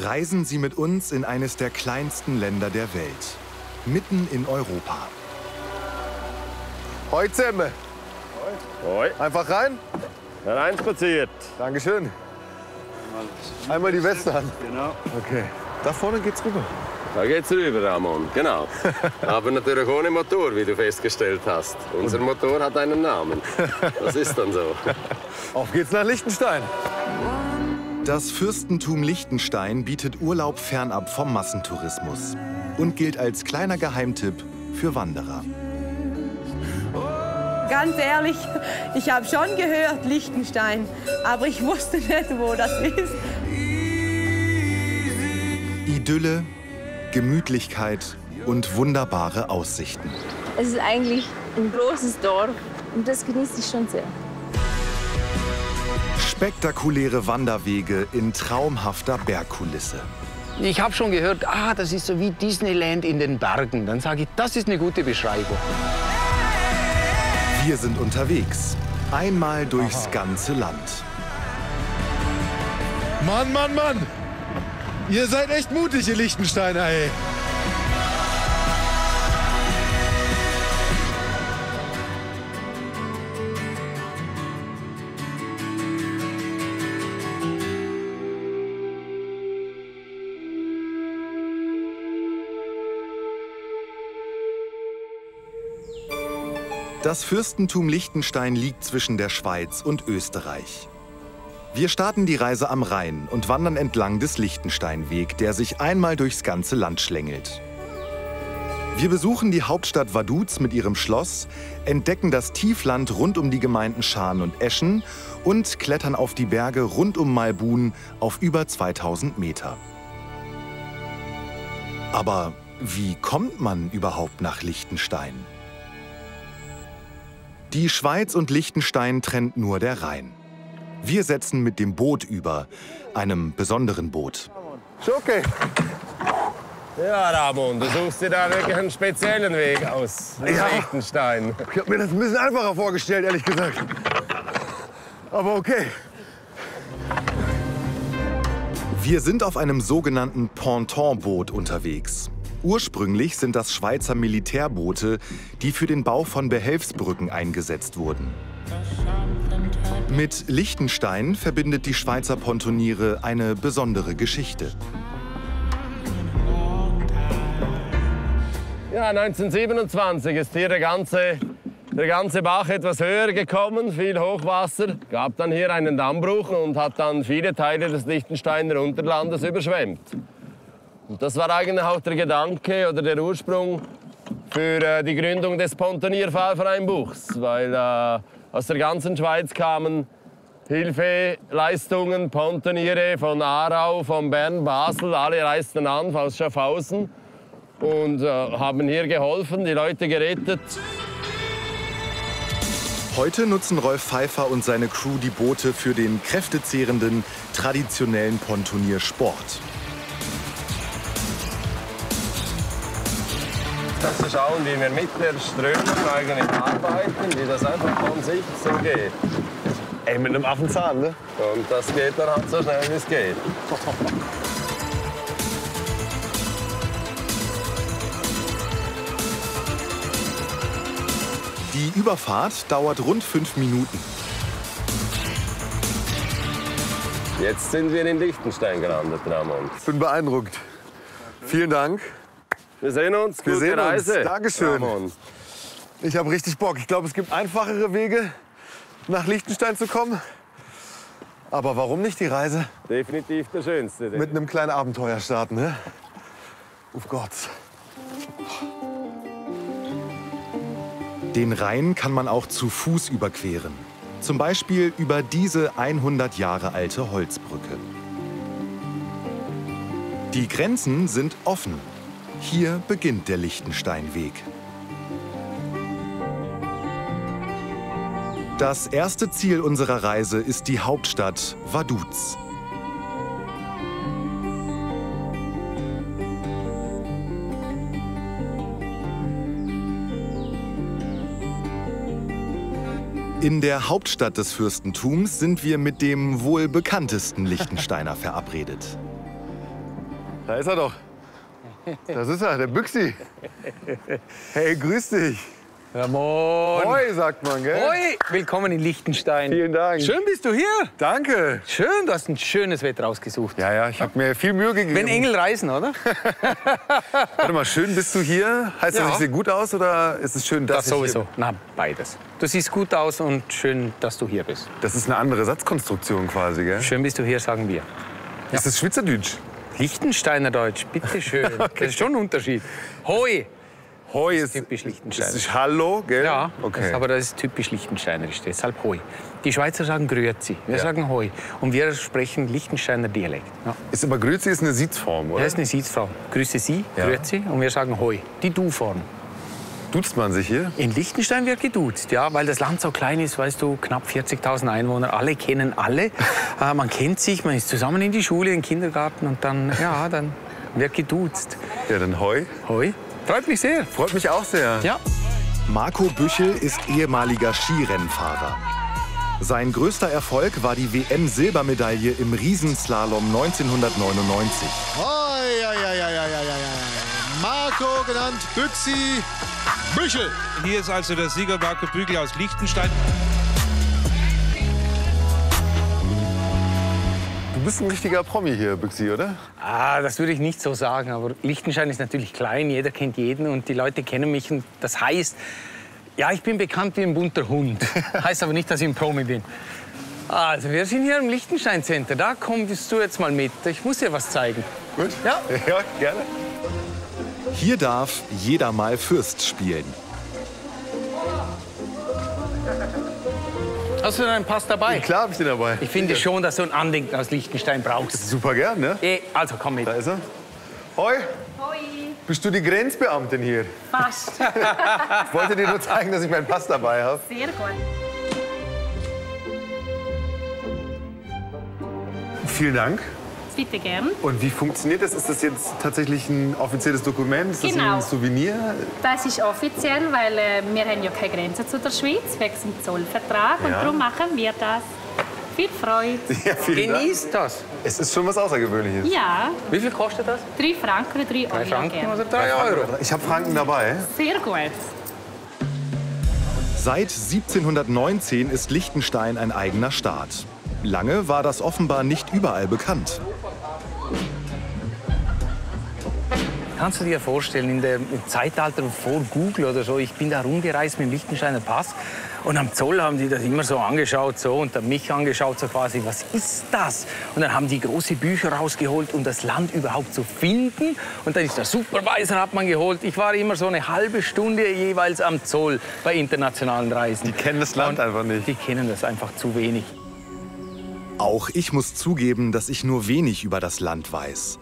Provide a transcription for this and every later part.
Reisen Sie mit uns in eines der kleinsten Länder der Welt, mitten in Europa. Hoi zusammen. Hoi. Einfach rein. Hereinspaziert. Dankeschön. Einmal die Weste an. Genau. Okay. Da vorne geht's rüber. Da geht's rüber, Ramon, genau. Aber natürlich ohne Motor, wie du festgestellt hast. Unser Motor hat einen Namen. Das ist dann so. Auf geht's nach Liechtenstein. Das Fürstentum Liechtenstein bietet Urlaub fernab vom Massentourismus und gilt als kleiner Geheimtipp für Wanderer. Ganz ehrlich, ich habe schon gehört, Liechtenstein, aber ich wusste nicht, wo das ist. Idylle, Gemütlichkeit und wunderbare Aussichten. Es ist eigentlich ein großes Dorf und das genieße ich schon sehr. Spektakuläre Wanderwege in traumhafter Bergkulisse. Ich habe schon gehört, das ist so wie Disneyland in den Bergen. Dann sage ich, das ist eine gute Beschreibung. Wir sind unterwegs, einmal durchs ganze Land. Mann, Mann, Mann! Ihr seid echt mutig, ihr Liechtensteiner, ey. Das Fürstentum Liechtenstein liegt zwischen der Schweiz und Österreich. Wir starten die Reise am Rhein und wandern entlang des Liechtensteinweg, der sich einmal durchs ganze Land schlängelt. Wir besuchen die Hauptstadt Vaduz mit ihrem Schloss, entdecken das Tiefland rund um die Gemeinden Schaan und Eschen und klettern auf die Berge rund um Malbun auf über 2000 Meter. Aber wie kommt man überhaupt nach Liechtenstein? Die Schweiz und Liechtenstein trennt nur der Rhein. Wir setzen mit dem Boot über, einem besonderen Boot. Schon okay. Ja, Ramon, du suchst dir da wirklich einen speziellen Weg aus. Ja. Liechtenstein. Ich habe mir das ein bisschen einfacher vorgestellt, ehrlich gesagt. Aber okay. Wir sind auf einem sogenannten Pontonboot unterwegs. Ursprünglich sind das Schweizer Militärboote, die für den Bau von Behelfsbrücken eingesetzt wurden. Mit Liechtenstein verbindet die Schweizer Pontoniere eine besondere Geschichte. Ja, 1927 ist hier der ganze Bach etwas höher gekommen, viel Hochwasser. Gab dann hier einen Dammbruch und hat dann viele Teile des Liechtensteiner Unterlandes überschwemmt. Und das war eigentlich auch der Gedanke oder der Ursprung für die Gründung des Pontonierfahrvereinbuchs, weil aus der ganzen Schweiz kamen Hilfeleistungen, Pontoniere von Aarau, von Bern, Basel, alle reisten an aus Schaffhausen und haben hier geholfen, die Leute gerettet. Heute nutzen Rolf Pfeiffer und seine Crew die Boote für den kräftezehrenden, traditionellen Pontoniersport. Zu schauen, wie wir mit der Strömung eigentlich arbeiten, wie das einfach von sich so geht. Ey, mit einem Affenzahn, ne? Und das geht dann halt so schnell, wie es geht. Die Überfahrt dauert rund 5 Minuten. Jetzt sind wir in Liechtenstein gelandet, Ramon. Ich bin beeindruckt. Vielen Dank. Wir sehen uns. Wir Gute sehen uns. Reise. Dankeschön. Ramon. Ich habe richtig Bock. Ich glaube, es gibt einfachere Wege, nach Liechtenstein zu kommen. Aber warum nicht die Reise Definitiv der schönste. mit einem kleinen Abenteuer starten, ne? Auf Gott. Den Rhein kann man auch zu Fuß überqueren. Zum Beispiel über diese 100 Jahre alte Holzbrücke. Die Grenzen sind offen. Hier beginnt der Liechtensteinweg. Das erste Ziel unserer Reise ist die Hauptstadt Vaduz. In der Hauptstadt des Fürstentums sind wir mit dem wohl bekanntesten Liechtensteiner verabredet. Da ist er doch. Das ist er, der Büchsi. Hey, grüß dich. Ramon. Hoi, sagt man, gell? Hoi, willkommen in Liechtenstein. Vielen Dank. Schön bist du hier. Danke. Schön, du hast ein schönes Wetter ausgesucht. Ja, ich habe mir viel Mühe gegeben. Wenn Engel reisen, oder? Warte mal, schön bist du hier. Heißt das, ich sehe gut aus oder ist es schön, dass Das ich hier sowieso. bin? Na, beides. Du siehst gut aus und schön, dass du hier bist. Das ist eine andere Satzkonstruktion quasi, gell? Schön bist du hier, sagen wir. Ist das Schweizerdeutsch? Liechtensteiner Deutsch, bitteschön. Das ist schon ein Unterschied. Hoi. Hoi ist typisch Liechtensteiner. Das ist Hallo, gell? Ja, Okay. aber das ist typisch liechtensteinerisch, deshalb Hoi. Die Schweizer sagen Grüezi, wir sagen Hoi. Und wir sprechen Liechtensteiner Dialekt. Ja. Ist aber Grüezi ist eine Sitzform, oder? Das ist eine Sitzform. Grüße Sie, Ja. Grüezi, und wir sagen Hoi. Die Du-Form. Duzt man sich hier? In Liechtenstein wird geduzt, ja, weil das Land so klein ist, weißt du, knapp 40.000 Einwohner, alle kennen alle. Man kennt sich, man ist zusammen in die Schule, in den Kindergarten und dann wird geduzt. Ja, dann Hoi. Hoi, freut mich sehr. Freut mich auch sehr. Ja. Marco Büchel ist ehemaliger Skirennfahrer. Sein größter Erfolg war die WM-Silbermedaille im Riesenslalom 1999. Marco, genannt Büchsi Büchel. Hier ist also der Sieger Marco Büchel aus Liechtenstein. Du bist ein richtiger Promi hier, Büchsi, oder? Das würde ich nicht so sagen, aber Liechtenstein ist natürlich klein, jeder kennt jeden und die Leute kennen mich. Und das heißt, ja, ich bin bekannt wie ein bunter Hund. Heißt aber nicht, dass ich ein Promi bin. Also, wir sind hier im Liechtenstein Center. Da kommst du jetzt mal mit. Ich muss dir was zeigen. Gut. Ja. Ja, gerne. Hier darf jeder mal Fürst spielen. Hast du deinen Pass dabei? Klar habe ich den dabei. Ich finde schon, dass du ein Andenken aus Liechtenstein brauchst. Super gern, ne? Also, komm mit. Da ist er. Hoi. Hoi. Bist du die Grenzbeamtin hier? Fast. Ich wollte dir nur zeigen, dass ich meinen Pass dabei habe. Sehr gut. Vielen Dank. Bitte gern. Und wie funktioniert das? Ist das jetzt tatsächlich ein offizielles Dokument? Ist das Genau. ein Souvenir? Das ist offiziell, weil wir haben ja keine Grenze zu der Schweiz wegen dem Zollvertrag. Und Ja. darum machen wir das. Viel Freude. Ja, vielen Dank. Genießt das. Es ist schon was Außergewöhnliches. Ja, Wie viel kostet das? 3 Franken oder 3 Euro. 3 Franken gern. oder 3 Euro? Ich habe Franken dabei. Sehr gut. Seit 1719 ist Liechtenstein ein eigener Staat. Lange war das offenbar nicht überall bekannt. Kannst du dir vorstellen, im Zeitalter vor Google oder so, ich bin da rumgereist mit dem Liechtensteiner Pass und am Zoll haben die das immer so angeschaut so, und dann mich angeschaut, so quasi, was ist das? Und dann haben die große Bücher rausgeholt, um das Land überhaupt zu finden. Und dann ist der Supervisor, hat man geholt. Ich war immer so eine halbe Stunde jeweils am Zoll bei internationalen Reisen. Die kennen das Land einfach nicht. Die kennen das einfach zu wenig. Auch ich muss zugeben, dass ich nur wenig über das Land weiß.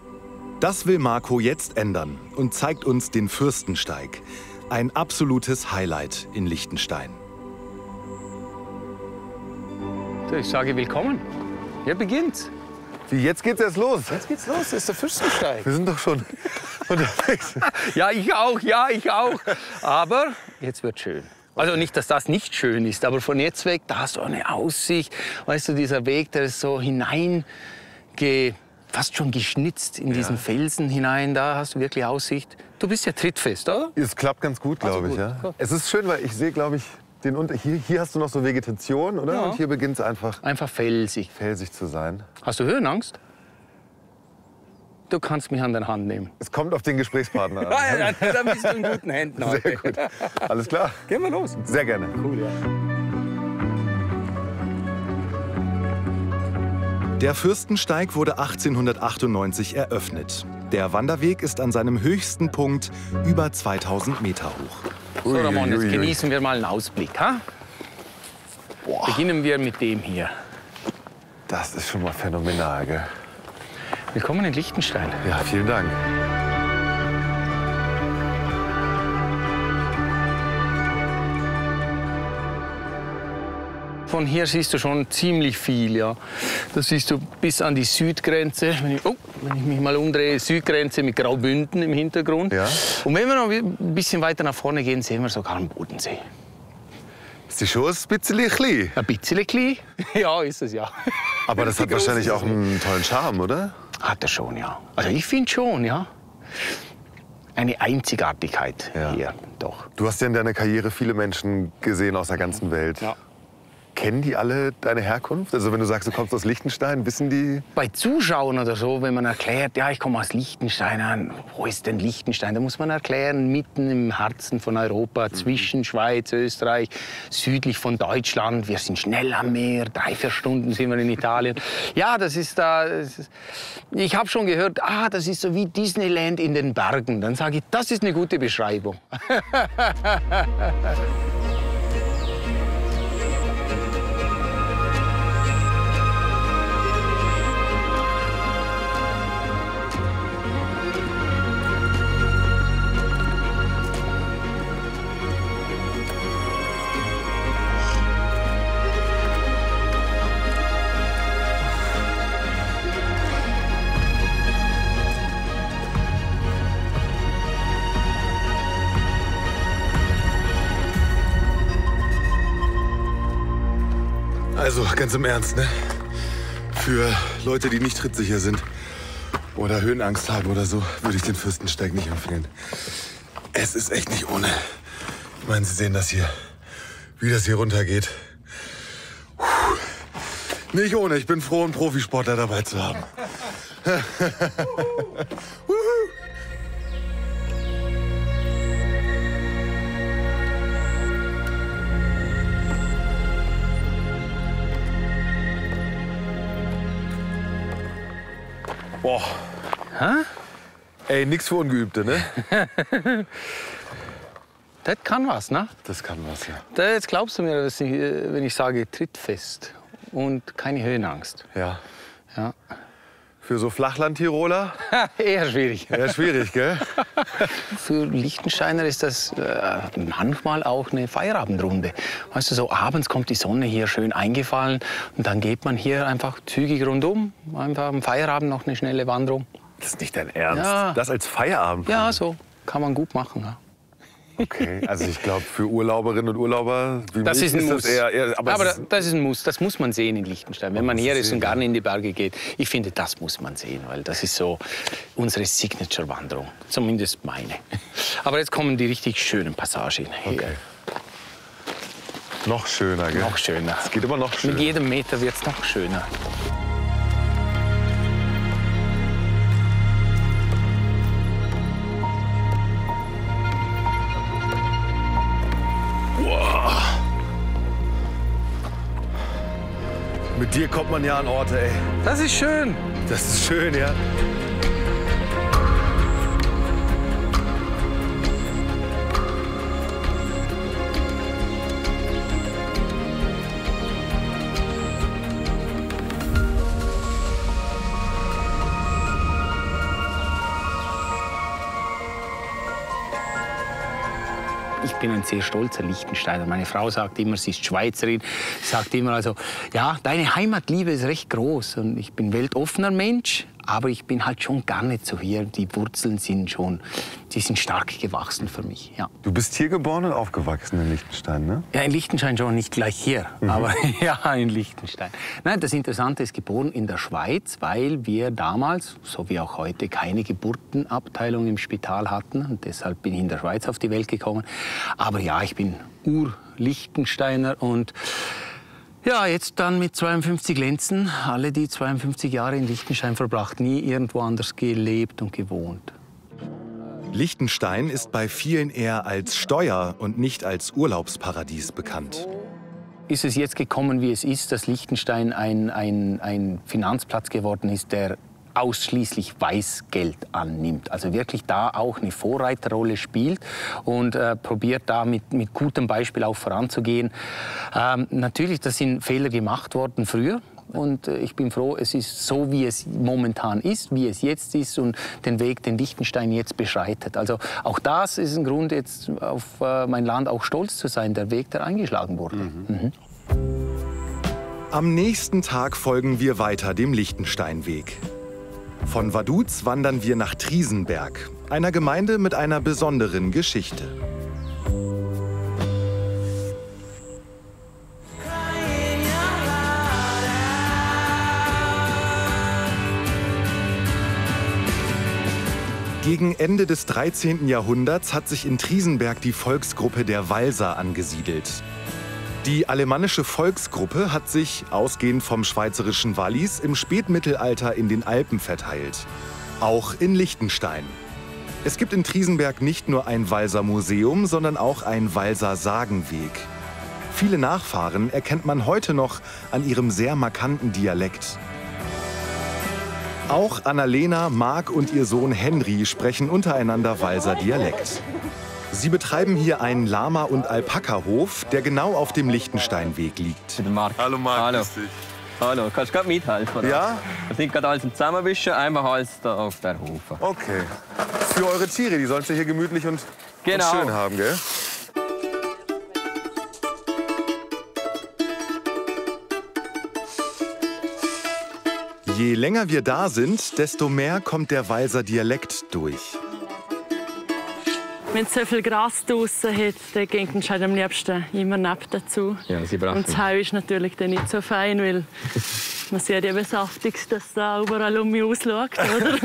Das will Marco jetzt ändern und zeigt uns den Fürstensteig. Ein absolutes Highlight in Liechtenstein. So, ich sage willkommen. Hier beginnt's. Wie, jetzt geht's erst los? Jetzt geht's los, das ist der Fürstensteig. Wir sind doch schon unterwegs. Ja, ich auch. Aber jetzt wird schön. Also nicht, dass das nicht schön ist, aber von jetzt weg, da hast du eine Aussicht. Weißt du, dieser Weg, der ist so fast schon geschnitzt in diesen Felsen hinein. Da hast du wirklich Aussicht. Du bist ja trittfest, oder? Es klappt ganz gut, glaube ich. gut, Ja. gut. Es ist schön, weil ich sehe, glaube ich, hier hast du noch so Vegetation, oder? Ja. Und hier beginnt es einfach Einfach felsig. felsig zu sein. Hast du Höhenangst? Du kannst mich an der Hand nehmen. Es kommt auf den Gesprächspartner an. Ja, dann bist du in guten Händen heute. Sehr gut. Alles klar. Gehen wir los. Sehr gerne. Cool, ja. Der Fürstensteig wurde 1898 eröffnet. Der Wanderweg ist an seinem höchsten Punkt über 2000 Meter hoch. So, Ramon, jetzt Ui, ui, ui. genießen wir mal einen Ausblick. Ha? Beginnen wir mit dem hier. Das ist schon mal phänomenal, gell? Willkommen in Liechtenstein. Ja, vielen Dank. Von hier siehst du schon ziemlich viel, ja. Das siehst du bis an die Südgrenze. Wenn ich mich mal umdrehe, Südgrenze mit Graubünden im Hintergrund. Ja. Und wenn wir noch ein bisschen weiter nach vorne gehen, sehen wir sogar einen Bodensee. Ist die schon ein bisschen klein? Ein bisschen klein? Ja, ist es ja. Aber das hat wahrscheinlich auch einen tollen Charme, oder? Hat er schon, ja. Also ich finde schon, ja. Eine Einzigartigkeit hier, doch. Du hast ja in deiner Karriere viele Menschen gesehen aus der ganzen Welt. Ja. Kennen die alle deine Herkunft? Also wenn du sagst, du kommst aus Liechtenstein, wissen die? Bei Zuschauern oder so, wenn man erklärt, ja, ich komme aus Liechtenstein, wo ist denn Liechtenstein? Da muss man erklären, mitten im Herzen von Europa, zwischen Schweiz, Österreich, südlich von Deutschland. Wir sind schnell am Meer, 3-4 Stunden sind wir in Italien. Ja, das ist da. Ich habe schon gehört, das ist so wie Disneyland in den Bergen. Dann sage ich, das ist eine gute Beschreibung. Also ganz im Ernst, ne? Für Leute, die nicht trittsicher sind oder Höhenangst haben oder so, würde ich den Fürstensteig nicht empfehlen. Es ist echt nicht ohne. Ich meine, Sie sehen das hier, wie das hier runtergeht. Puh. Nicht ohne. Ich bin froh, einen Profisportler dabei zu haben. Boah. Hä? Ey, nix für Ungeübte, ne? Das kann was, ne? Das kann was, ja. Jetzt glaubst du mir, dass ich, wenn ich sage, trittfest und keine Höhenangst. Ja. Ja. Für so Flachland-Tiroler? Eher schwierig. Eher schwierig, gell? Für Liechtensteiner ist das manchmal auch eine Feierabendrunde. Weißt du, so abends kommt die Sonne hier schön eingefallen und dann geht man hier einfach zügig rundum. Einfach am Feierabend noch eine schnelle Wanderung. Das ist nicht dein Ernst? Ja. Das als Feierabend? Ja, so kann man gut machen. Ja. Okay, also ich glaube, für Urlauberinnen und Urlauber wie Das mich ist ein das Muss. eher Aber das ist ein Muss. Das muss man sehen in Liechtenstein. Wenn man hier ist und gar nicht in die Berge geht, ich finde, das muss man sehen, weil das ist so unsere Signature-Wanderung. Zumindest meine. Aber jetzt kommen die richtig schönen Passagen. Okay. Noch schöner, gell? Noch schöner. Es geht immer noch schöner. Mit jedem Meter wird es noch schöner. Mit dir kommt man ja an Orte, ey. Das ist schön. Das ist schön, ja. Ich bin ein sehr stolzer Liechtensteiner. Meine Frau sagt immer, sie ist Schweizerin. Sie sagt immer, also, ja, deine Heimatliebe ist recht groß. Und ich bin weltoffener Mensch, aber ich bin halt schon gar nicht so hier. Die Wurzeln sind schon, die sind stark gewachsen für mich, ja. Du bist hier geboren und aufgewachsen in Liechtenstein, ne? Ja, in Liechtenstein schon, nicht gleich hier, aber ja, in Liechtenstein. Nein, das Interessante ist, geboren in der Schweiz, weil wir damals, so wie auch heute, keine Geburtenabteilung im Spital hatten. Und deshalb bin ich in der Schweiz auf die Welt gekommen. Aber ja, ich bin Ur-Liechtensteiner und ja, jetzt dann mit 52 Lenzen, alle die 52 Jahre in Liechtenstein verbracht, nie irgendwo anders gelebt und gewohnt. Liechtenstein ist bei vielen eher als Steuer- und nicht als Urlaubsparadies bekannt. Ist es jetzt gekommen, wie es ist, dass Liechtenstein ein Finanzplatz geworden ist, der ausschließlich Weißgeld annimmt. Also wirklich da auch eine Vorreiterrolle spielt und probiert da mit gutem Beispiel auch voranzugehen. Natürlich, das sind Fehler gemacht worden früher. Und ich bin froh, es ist so, wie es momentan ist, wie es jetzt ist und den Weg, den Liechtenstein jetzt beschreitet. Also auch das ist ein Grund, jetzt auf mein Land auch stolz zu sein, der Weg, der eingeschlagen wurde. Am nächsten Tag folgen wir weiter dem Liechtensteinweg. Von Vaduz wandern wir nach Triesenberg, einer Gemeinde mit einer besonderen Geschichte. Gegen Ende des 13. Jahrhunderts hat sich in Triesenberg die Volksgruppe der Walser angesiedelt. Die alemannische Volksgruppe hat sich, ausgehend vom schweizerischen Wallis, im Spätmittelalter in den Alpen verteilt. Auch in Liechtenstein. Es gibt in Triesenberg nicht nur ein Walser Museum, sondern auch ein Walser Sagenweg. Viele Nachfahren erkennt man heute noch an ihrem sehr markanten Dialekt. Auch Annalena, Marc und ihr Sohn Henry sprechen untereinander Walser Dialekt. Sie betreiben hier einen Lama- und Alpaka-Hof, der genau auf dem Liechtensteinweg liegt. Hallo Marc, Hallo. grüß dich. Hallo, kannst du gerade mithelfen? Oder? Ja? Wir sind gerade alles im Zusammenwischen, einfach alles da auf der Hofe. Okay. Für eure Tiere, die sollst du hier gemütlich und Genau. schön haben, gell? Je länger wir da sind, desto mehr kommt der Walser Dialekt durch. Wenn es so viel Gras draußen hat, dann gehen sie am liebsten immer neben dazu. Ja, sie brauchen. Und das Heu ist natürlich dann nicht so fein, weil man sieht eben saftig, dass da überall um mich ausschaut, oder?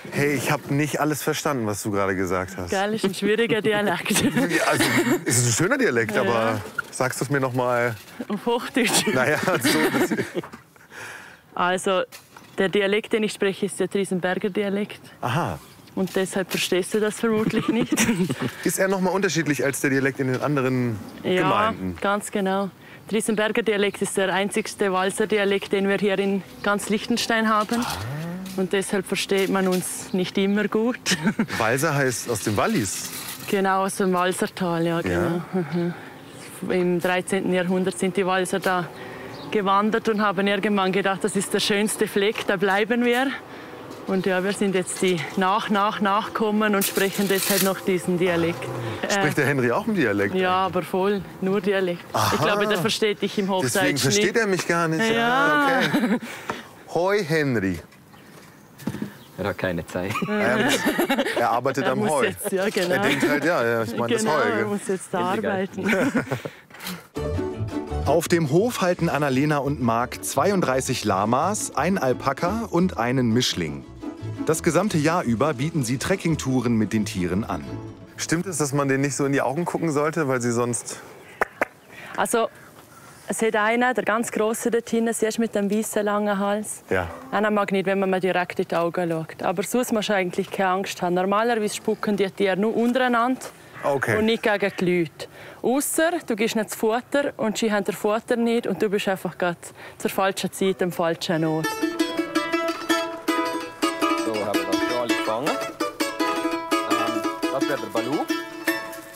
Hey, ich habe nicht alles verstanden, was du gerade gesagt hast. Gell, ist ein schwieriger Dialekt. Ja, also, es ist ein schöner Dialekt, aber sagst du es mir noch mal? Auf Hochdeutsch. Naja, so. Also, der Dialekt, den ich spreche, ist der Triesenberger Dialekt. Aha. Und deshalb verstehst du das vermutlich nicht. Ist er noch mal unterschiedlich als der Dialekt in den anderen Gemeinden? Ja, ganz genau. Der Triesenberger Dialekt ist der einzigste Walser Dialekt, den wir hier in ganz Liechtenstein haben. Und deshalb versteht man uns nicht immer gut. Walser heißt aus dem Wallis. Genau, aus dem Walsertal, ja, genau. Ja. Im 13. Jahrhundert sind die Walser da gewandert und haben irgendwann gedacht, das ist der schönste Fleck, da bleiben wir. Und ja, wir sind jetzt die Nachkommen und sprechen deshalb noch diesen Dialekt. Spricht der Henry auch einen Dialekt? Ja, aber voll, nur Dialekt. Aha. Ich glaube, der versteht dich im Hochdeutsch Deswegen versteht er mich gar nicht. Ja. Okay. Hoi, Henry. Er hat keine Zeit. Er arbeitet am muss Heu. jetzt, ja, genau. Er denkt halt, ja, ich meine Genau, das Heu. er Gell? muss jetzt da arbeiten. Auf dem Hof halten Annalena und Marc 32 Lamas, ein Alpaka und einen Mischling. Das gesamte Jahr über bieten sie Trekkingtouren mit den Tieren an. Stimmt es, dass man denen nicht so in die Augen gucken sollte, weil sie sonst... Also, es hat einer, der ganz grosse dort hinten, siehst du, mit dem weißen langen Hals. Ja. Einer mag nicht, wenn man mir direkt in die Augen schaut. Aber sonst musst du eigentlich keine Angst haben. Normalerweise spucken die Tiere nur untereinander Okay. und nicht gegen die Leute. Ausser du gibst ihnen das Futter und sie haben das Futter nicht und du bist einfach gerade zur falschen Zeit am falschen Ort. So, haben wir das schon alle gefangen. Das wäre der Balu.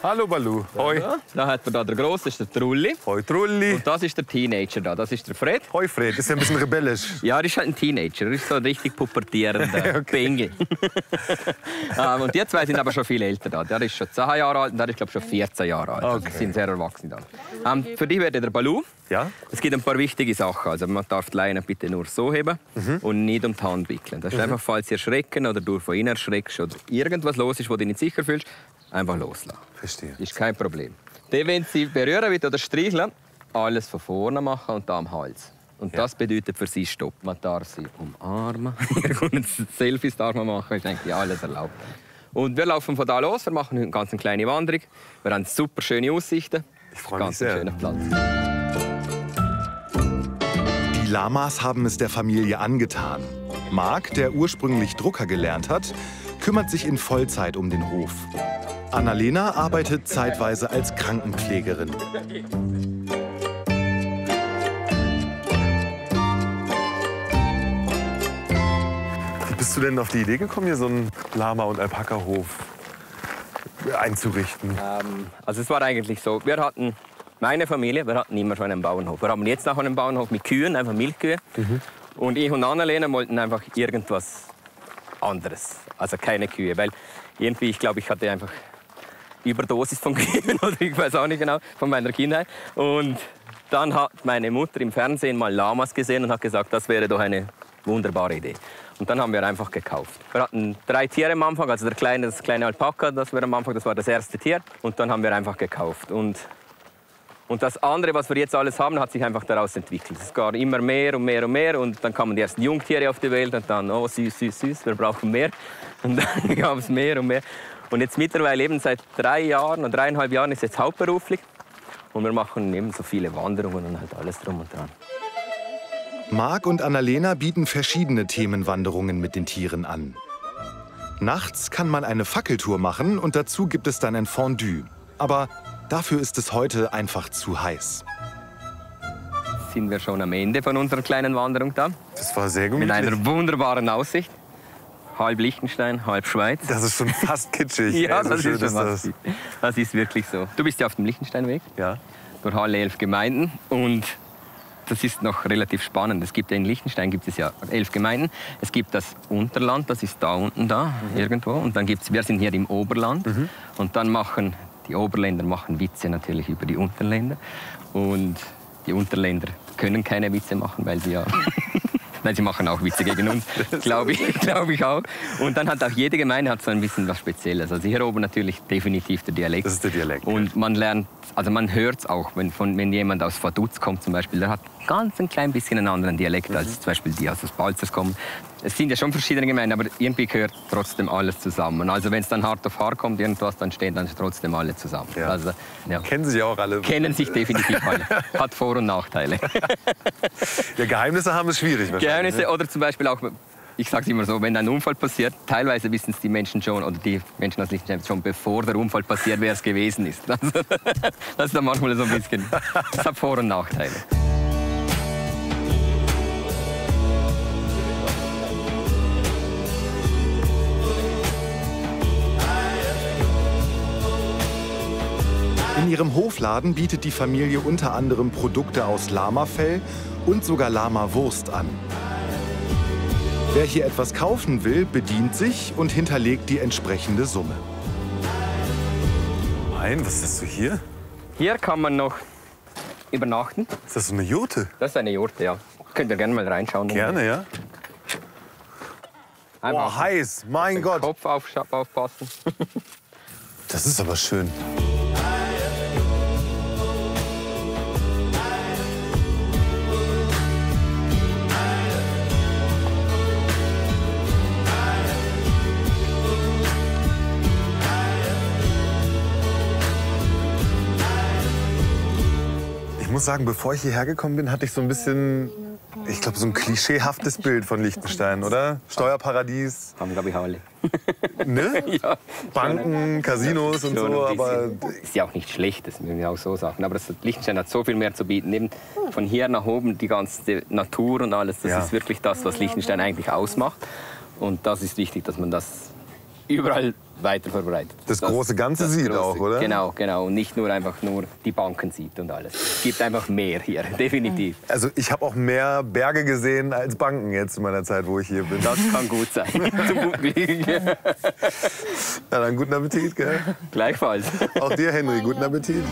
Hallo Balu. Hoi. Da hat man da der Grosse, das ist der Trulli. Hoi Trulli. Und das ist der Teenager da, das ist der Fred. Hoi Fred, ist ja ein bisschen rebellisch. Ja, das ist halt ein Teenager, das ist so ein richtig pubertierender Bengel. Und die zwei sind aber schon viel älter da. Der ist schon 10 Jahre alt und der ist glaube ich schon 14 Jahre alt. Also sie sind sehr erwachsen dann. Für dich wäre der Balu. Ja? Es gibt ein paar wichtige Sachen. Also man darf die Leine bitte nur so heben und nicht um die Hand wickeln. Das ist einfach, falls sie erschrecken oder du von ihnen erschreckst oder irgendwas los ist, wo du dich nicht sicher fühlst, einfach loslassen. Verstehe. Ist kein Problem. Dann, wenn sie berühren will oder streicheln, alles von vorne machen und da am Hals. Und das bedeutet für sie Stopp. Man darf sie umarmen. Selfies darf man machen, ist eigentlich alles erlaubt. Und wir laufen von da los, wir machen eine ganz kleine Wanderung. Wir haben super schöne Aussichten. Ich freue mich sehr. Ganz schöner Platz. Die Lamas haben es der Familie angetan. Marc, der ursprünglich Drucker gelernt hat, kümmert sich in Vollzeit um den Hof. Annalena arbeitet zeitweise als Krankenpflegerin. Wie bist du denn auf die Idee gekommen, hier so einen Lama- und Alpaka-Hof einzurichten? Also es war eigentlich so, meine Familie, wir hatten immer schon einen Bauernhof. Wir haben jetzt noch einen Bauernhof mit Kühen, einfach Milchkühe. Und ich und Annalena wollten einfach irgendwas anderes, also keine Kühe. Weil irgendwie, ich glaube, ich hatte einfach Überdosis von Kühen oder ich weiß auch nicht genau, von meiner Kindheit. Und dann hat meine Mutter im Fernsehen mal Lamas gesehen und hat gesagt, das wäre doch eine wunderbare Idee. Und dann haben wir einfach gekauft. Wir hatten 3 Tiere am Anfang, also das kleine Alpaka, das war am Anfang, das war das erste Tier. Und dann haben wir einfach gekauft. Und das andere, was wir jetzt alles haben, hat sich einfach daraus entwickelt. Es gab immer mehr und mehr und mehr. Und dann kamen die ersten Jungtiere auf die Welt und dann, oh süß, süß, süß, wir brauchen mehr. Und dann gab es mehr und mehr. Und jetzt mittlerweile eben seit 3 Jahren oder 3,5 Jahren ist jetzt hauptberuflich. Und wir machen eben so viele Wanderungen und halt alles drum und dran. Marc und Annalena bieten verschiedene Themenwanderungen mit den Tieren an. Nachts kann man eine Fackeltour machen und dazu gibt es dann ein Fondue. Aber dafür ist es heute einfach zu heiß. Sind wir schon am Ende von unserer kleinen Wanderung da. Das war sehr gemütlich. Mit einer wunderbaren Aussicht. Halb Liechtenstein, halb Schweiz. Das ist schon fast kitschig. Ja, so das schön ist schon fast. Das ist wirklich so. Du bist ja auf dem Liechtensteinweg. Ja. Durch alle 11 Gemeinden. Und das ist noch relativ spannend. Es gibt ja in Liechtenstein gibt es ja 11 Gemeinden. Es gibt das Unterland, das ist da unten irgendwo. Und dann gibt's, wir sind hier im Oberland. Und dann machen die Oberländer Witze natürlich über die Unterländer. Und die Unterländer können keine Witze machen, weil sie ja... Nein, sie machen auch Witze gegen uns, glaube ich auch. Und dann hat auch jede Gemeinde hat so ein bisschen was Spezielles. Also hier oben natürlich definitiv der Dialekt. Das ist der Dialekt. Und man lernt, also man hört es auch, wenn jemand aus Vaduz kommt zum Beispiel, der hat ganz ein klein bisschen einen anderen Dialekt als zum Beispiel die aus Balzers kommen. Es sind ja schon verschiedene Gemeinden, aber irgendwie gehört trotzdem alles zusammen. Also wenn es dann hart auf hart kommt, irgendwas, dann stehen dann trotzdem alle zusammen. Ja. Also, ja. Kennen sich auch alle? Kennen sich definitiv alle. Hat Vor- und Nachteile. Ja, Geheimnisse haben ist schwierig wahrscheinlich. Geheimnisse oder zum Beispiel auch, ich sage es immer so, wenn ein Unfall passiert, teilweise wissen es die Menschen schon, oder die Menschen aus Liechtenstein schon, bevor der Unfall passiert, wer es gewesen ist. Das ist dann manchmal so ein bisschen, das hat Vor- und Nachteile. In ihrem Hofladen bietet die Familie unter anderem Produkte aus Lamafell und sogar Lamawurst an. Wer hier etwas kaufen will, bedient sich und hinterlegt die entsprechende Summe. Nein, was ist das hier? Hier kann man noch übernachten. Ist das so eine Jurte? Das ist eine Jurte, ja. Könnt ihr gerne mal reinschauen. Gerne, ja. Einmal Boah, heiß, mein Gott. Kopf aufpassen. Das ist aber schön. Ich muss sagen, bevor ich hierher gekommen bin, hatte ich so ein bisschen, ich glaube, so ein klischeehaftes Bild von Liechtenstein, oder? Steuerparadies. Haben, glaube ich, alle. Ne? Ja, Banken, Casinos und so, aber... Ist ja auch nicht schlecht, das müssen wir auch so sagen. Aber das Liechtenstein hat so viel mehr zu bieten. Eben von hier nach oben die ganze Natur und alles, das ist wirklich das, was Liechtenstein eigentlich ausmacht. Und das ist wichtig, dass man das überall weiter verbreitet. Das große Ganze sieht große, auch, oder? Genau, genau. Und nicht nur einfach nur die Banken sieht und alles. Es gibt einfach mehr hier, definitiv. Also ich habe auch mehr Berge gesehen als Banken jetzt in meiner Zeit, wo ich hier bin. Das kann gut sein. Zum guten Glück. Na dann guten Appetit, gell? Gleichfalls. Auch dir, Henry, guten Appetit.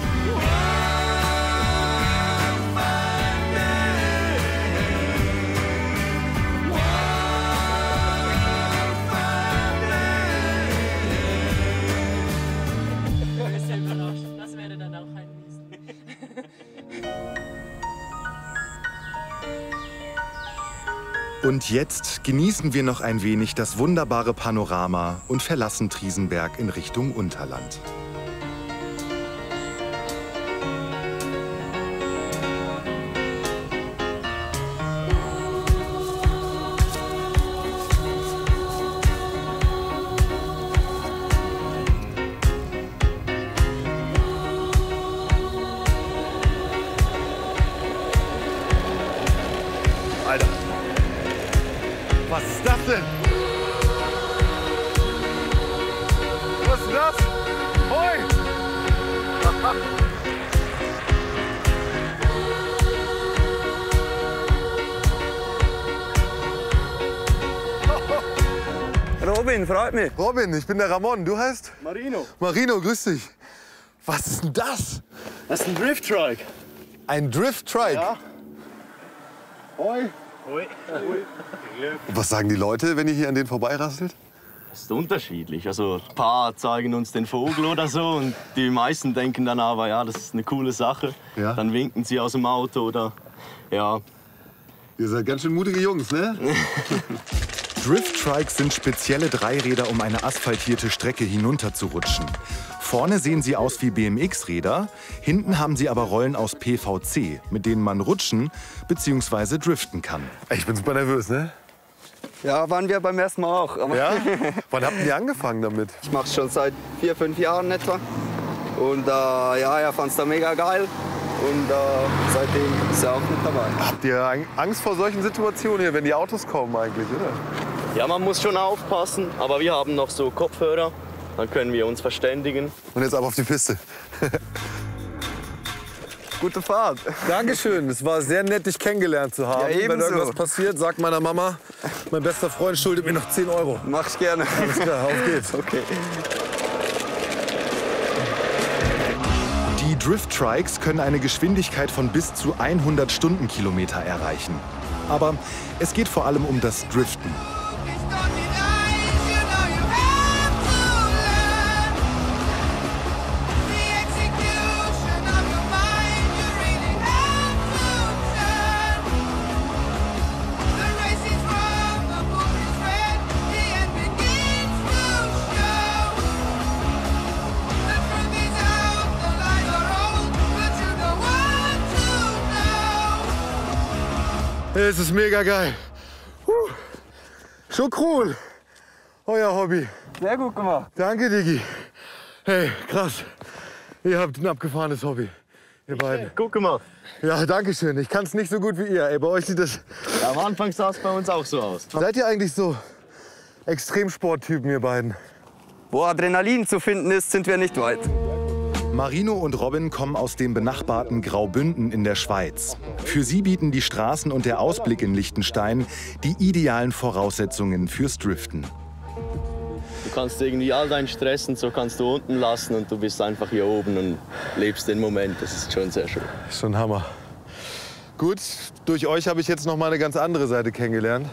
Das wäre dann auch ein Mist. Und jetzt genießen wir noch ein wenig das wunderbare Panorama und verlassen Triesenberg in Richtung Unterland. Alter. Was ist das denn? Was ist das? Hoi! Robin, freut mich. Robin, ich bin der Ramon. Du heißt? Marino. Marino, grüß dich. Was ist denn das? Das ist ein Drift-Trike. Ein Drift-Trike? Ja. Hoi. Hoi. Und was sagen die Leute, wenn ihr hier an denen vorbeirasselt? Das ist unterschiedlich. Also ein paar zeigen uns den Vogel oder so und die meisten denken dann aber, ja, das ist eine coole Sache. Ja. Dann winken sie aus dem Auto oder ja. Ihr seid ganz schön mutige Jungs, ne? Drift-Trikes sind spezielle Dreiräder, um eine asphaltierte Strecke hinunterzurutschen. Vorne sehen sie aus wie BMX-Räder, hinten haben sie aber Rollen aus PVC, mit denen man rutschen bzw. driften kann. Ich bin super nervös, ne? Ja, waren wir beim ersten Mal auch. Aber ja? Wann habt ihr angefangen damit? Ich mache es schon seit 4, 5 Jahren etwa. Und ja, er fand es da mega geil. Und seitdem ist er auch mit dabei. Habt ihr Angst vor solchen Situationen hier, wenn die Autos kommen eigentlich, oder? Ja, man muss schon aufpassen, aber wir haben noch so Kopfhörer, dann können wir uns verständigen. Und jetzt ab auf die Piste. Gute Fahrt. Dankeschön, es war sehr nett, dich kennengelernt zu haben. Ja, wenn irgendwas passiert, sag meiner Mama, mein bester Freund schuldet mir noch 10 €. Mach ich gerne. Alles klar, auf geht's. Okay. Die Drift-Trikes können eine Geschwindigkeit von bis zu 100 Stundenkilometer erreichen. Aber es geht vor allem um das Driften. Es ist mega geil. Schon cool. Euer Hobby. Sehr gut gemacht. Danke, Digi. Hey, krass. Ihr habt ein abgefahrenes Hobby. Ihr beiden. Gut gemacht. Ja, danke schön. Ich kann es nicht so gut wie ihr. Ey, bei euch sieht das... Ja, am Anfang sah es bei uns auch so aus. Seid ihr eigentlich so Extremsporttypen, ihr beiden? Wo Adrenalin zu finden ist, sind wir nicht weit. Marino und Robin kommen aus dem benachbarten Graubünden in der Schweiz. Für sie bieten die Straßen und der Ausblick in Liechtenstein die idealen Voraussetzungen fürs Driften. Du kannst irgendwie all deinen Stress und so kannst du unten lassen und du bist einfach hier oben und lebst den Moment. Das ist schon sehr schön. Schon Hammer. Gut, durch euch habe ich jetzt noch mal eine ganz andere Seite kennengelernt.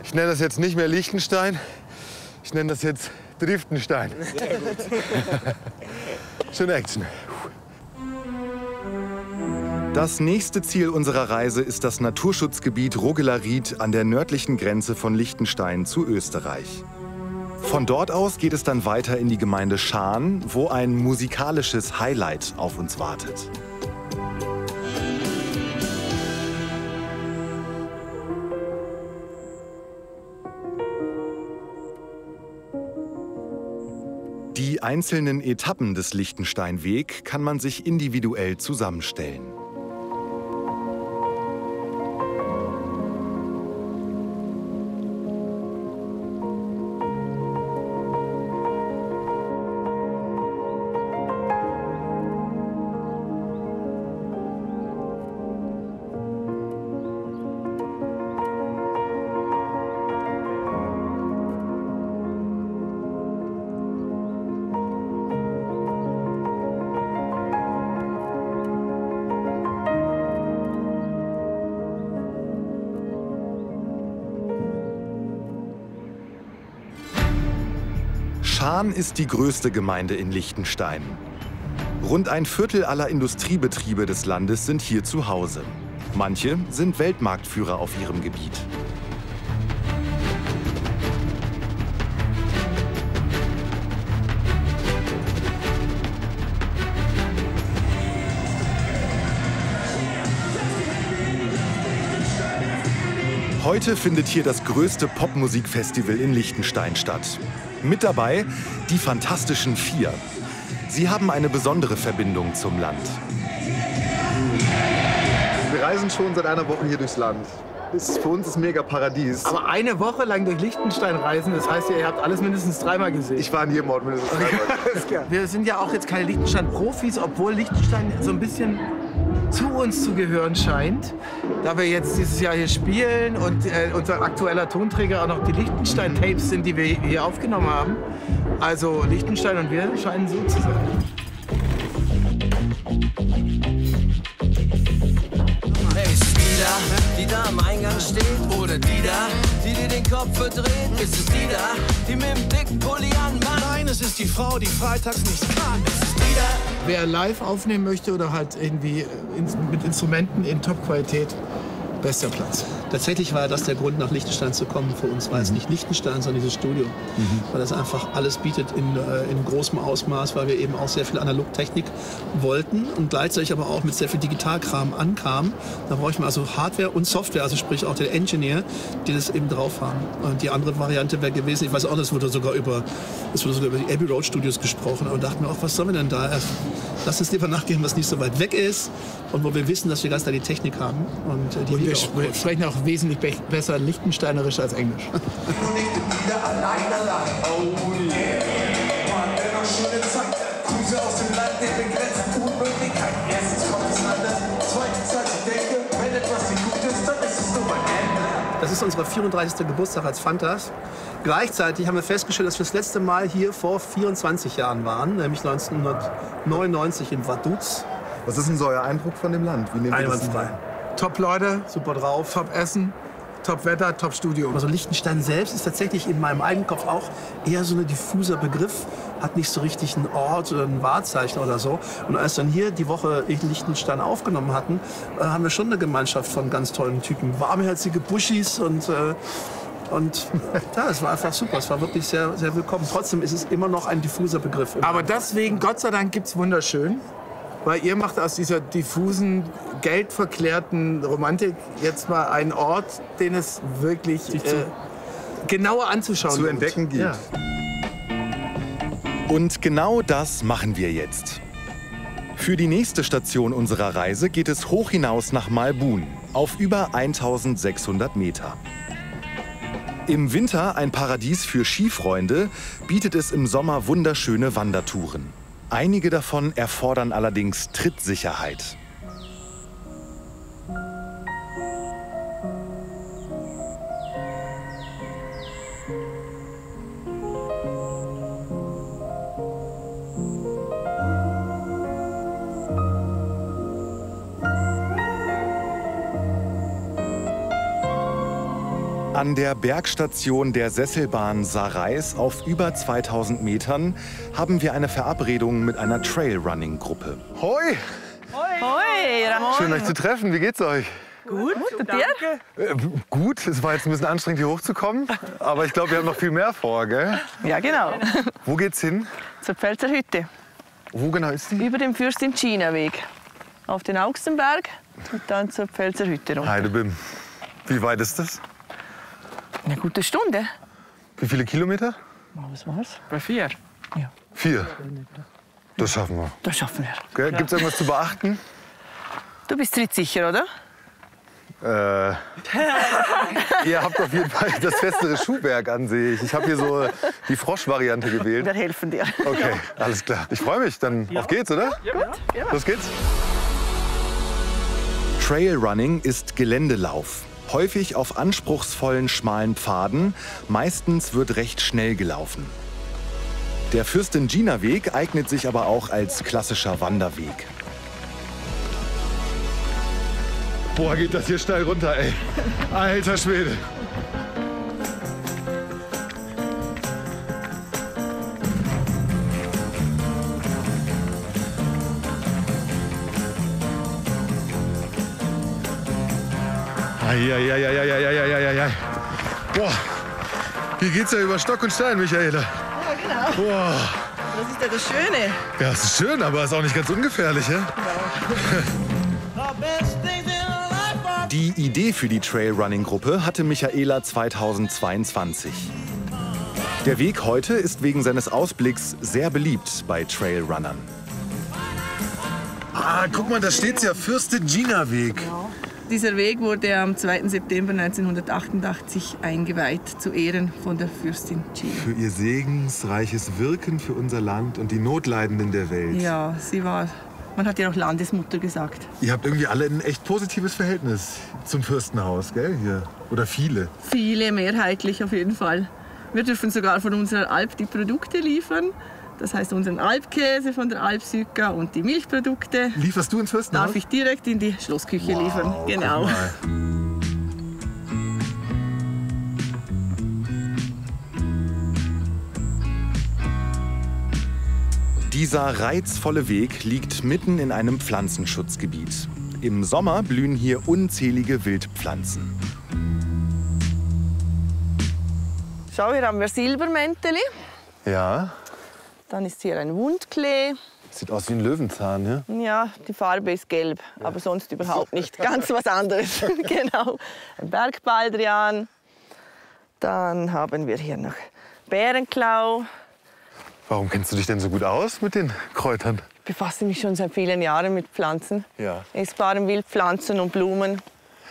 Ich nenne das jetzt nicht mehr Liechtenstein, ich nenne das jetzt Driftenstein. Sehr gut. Schöne Action. Das nächste Ziel unserer Reise ist das Naturschutzgebiet Roggelaaried an der nördlichen Grenze von Liechtenstein zu Österreich. Von dort aus geht es dann weiter in die Gemeinde Schaan, wo ein musikalisches Highlight auf uns wartet. Die einzelnen Etappen des Liechtensteinweg kann man sich individuell zusammenstellen. Schaan ist die größte Gemeinde in Liechtenstein. Rund ein Viertel aller Industriebetriebe des Landes sind hier zu Hause. Manche sind Weltmarktführer auf ihrem Gebiet. Heute findet hier das größte Popmusikfestival in Liechtenstein statt. Mit dabei die Fantastischen Vier. Sie haben eine besondere Verbindung zum Land. Wir reisen schon seit einer Woche hier durchs Land. Das ist für uns das Mega-Paradies. Aber eine Woche lang durch Liechtenstein reisen, das heißt, ihr habt alles mindestens 3-mal gesehen. Ich war in jedem Ort mindestens 3-mal. Wir sind ja auch jetzt keine Liechtenstein-Profis, obwohl Liechtenstein so ein bisschen zu uns zu gehören scheint. Da wir jetzt dieses Jahr hier spielen und unser aktueller Tonträger auch noch die Liechtenstein-Tapes sind, die wir hier aufgenommen haben. Also Liechtenstein und wir scheinen so zu sein. Hey, ist es die da am Eingang steht? Oder die da, die dir den Kopf verdreht? Ist es die da, die mit dem dicken Pulli anmacht? Nein, es ist die Frau, die freitags nichts kann. Ist es die da? Wer live aufnehmen möchte oder halt irgendwie mit Instrumenten in Top-Qualität, bester Platz. Tatsächlich war das der Grund, nach Liechtenstein zu kommen. Für uns war es nicht Liechtenstein, sondern dieses Studio. Weil das einfach alles bietet in großem Ausmaß, weil wir eben auch sehr viel Analogtechnik wollten und gleichzeitig aber auch mit sehr viel Digitalkram ankamen. Da bräuchten wir also Hardware und Software, also sprich auch den Engineer, die das eben drauf haben. Und die andere Variante wäre gewesen, ich weiß auch, das wurde sogar über die Abbey Road Studios gesprochen und dachten wir auch, was sollen wir denn da? Lass uns lieber nachgehen, was nicht so weit weg ist und wo wir wissen, dass wir ganz klar die Technik haben. Und wir sprechen auch wesentlich besser Liechtensteinerisch als Englisch. Das ist unser 34. Geburtstag als Fantas. Gleichzeitig haben wir festgestellt, dass wir das letzte Mal hier vor 24 Jahren waren, nämlich 1999 in Vaduz. Was ist denn so euer Eindruck von dem Land? Wie nehmt ihr das Einwandfrei. Top Leute, super drauf, top Essen, top Wetter, top Studio. Also Liechtenstein selbst ist tatsächlich in meinem eigenen Kopf auch eher so ein diffuser Begriff, hat nicht so richtig einen Ort oder ein Wahrzeichen oder so. Und als dann hier die Woche in Liechtenstein aufgenommen hatten, haben wir schon eine Gemeinschaft von ganz tollen Typen, warmherzige Buschis und ja, es war einfach super. Es war wirklich sehr, sehr willkommen. Trotzdem ist es immer noch ein diffuser Begriff. Aber deswegen, Gott sei Dank, gibt's wunderschön. Weil ihr macht aus dieser diffusen, geldverklärten Romantik jetzt mal einen Ort, den es wirklich genauer anzuschauen zu entdecken gibt. Ja. Und genau das machen wir jetzt. Für die nächste Station unserer Reise geht es hoch hinaus nach Malbun, auf über 1600 Meter. Im Winter ein Paradies für Skifreunde, bietet es im Sommer wunderschöne Wandertouren. Einige davon erfordern allerdings Trittsicherheit. An der Bergstation der Sesselbahn Sarreis auf über 2000 Metern haben wir eine Verabredung mit einer Trailrunning-Gruppe. Hoi! Hoi, Ramon. Schön, euch zu treffen. Wie geht's euch? Gut, und dir? Gut, es war jetzt ein bisschen anstrengend, hier hochzukommen. Aber ich glaube, wir haben noch viel mehr vor, gell? Ja, genau. Wo geht's hin? Zur Pfälzer Hütte. Wo genau ist die? Über den Fürstin-China-Weg. Auf den Augstenberg und dann zur Pfälzer Hütte runter. Heidebim. Wie weit ist das? Eine gute Stunde. Wie viele Kilometer? Was war's? Bei 4. Ja. 4. Das schaffen wir. Das schaffen wir. Gibt es irgendwas zu beachten? Du bist trittsicher, oder? Ihr habt auf jeden Fall das festere Schuhwerk an, sehe ich. Ich habe hier so die Frosch-Variante gewählt. Wir helfen dir. Okay, alles klar. Ich freue mich. Dann auf geht's, oder? Ja. Gut. Ja. Los geht's. Trailrunning ist Geländelauf. Häufig auf anspruchsvollen, schmalen Pfaden. Meistens wird recht schnell gelaufen. Der Fürstin-Gina-Weg eignet sich aber auch als klassischer Wanderweg. Boah, geht das hier steil runter, ey. Alter Schwede. Eieieiei. Boah, hier geht's ja über Stock und Stein, Michaela. Ja, genau. Boah. Das ist ja das Schöne. Ja, es ist schön, aber es ist auch nicht ganz ungefährlich, ja? Die Idee für die Trailrunning-Gruppe hatte Michaela 2022. Der Weg heute ist wegen seines Ausblicks sehr beliebt bei Trailrunnern. Ah, guck mal, da steht's ja, Fürstin-Gina-Weg. Genau. Dieser Weg wurde am 2. September 1988 eingeweiht zu Ehren von der Fürstin Gina. Für ihr segensreiches Wirken für unser Land und die Notleidenden der Welt. Ja, sie war, man hat ja auch Landesmutter gesagt. Ihr habt irgendwie alle ein echt positives Verhältnis zum Fürstenhaus, gell, hier? Oder viele? Viele, mehrheitlich auf jeden Fall. Wir dürfen sogar von unserer Alp die Produkte liefern. Das heißt unseren Alpkäse von der Alp Süka und die Milchprodukte. Lieferst du ins Fürstenhaus? Darf ich direkt in die Schlossküche liefern. Genau. Dieser reizvolle Weg liegt mitten in einem Pflanzenschutzgebiet. Im Sommer blühen hier unzählige Wildpflanzen. Schau, hier haben wir Silbermänteli. Ja. Dann ist hier ein Wundklee. Sieht aus wie ein Löwenzahn, ja? Ja, die Farbe ist gelb, aber sonst überhaupt nicht. Ganz was anderes. Genau. Ein Bergbaldrian. Dann haben wir hier noch Bärenklau. Warum kennst du dich denn so gut aus mit den Kräutern? Ich befasse mich schon seit vielen Jahren mit Pflanzen. Ja. Essbaren Wildpflanzen und Blumen.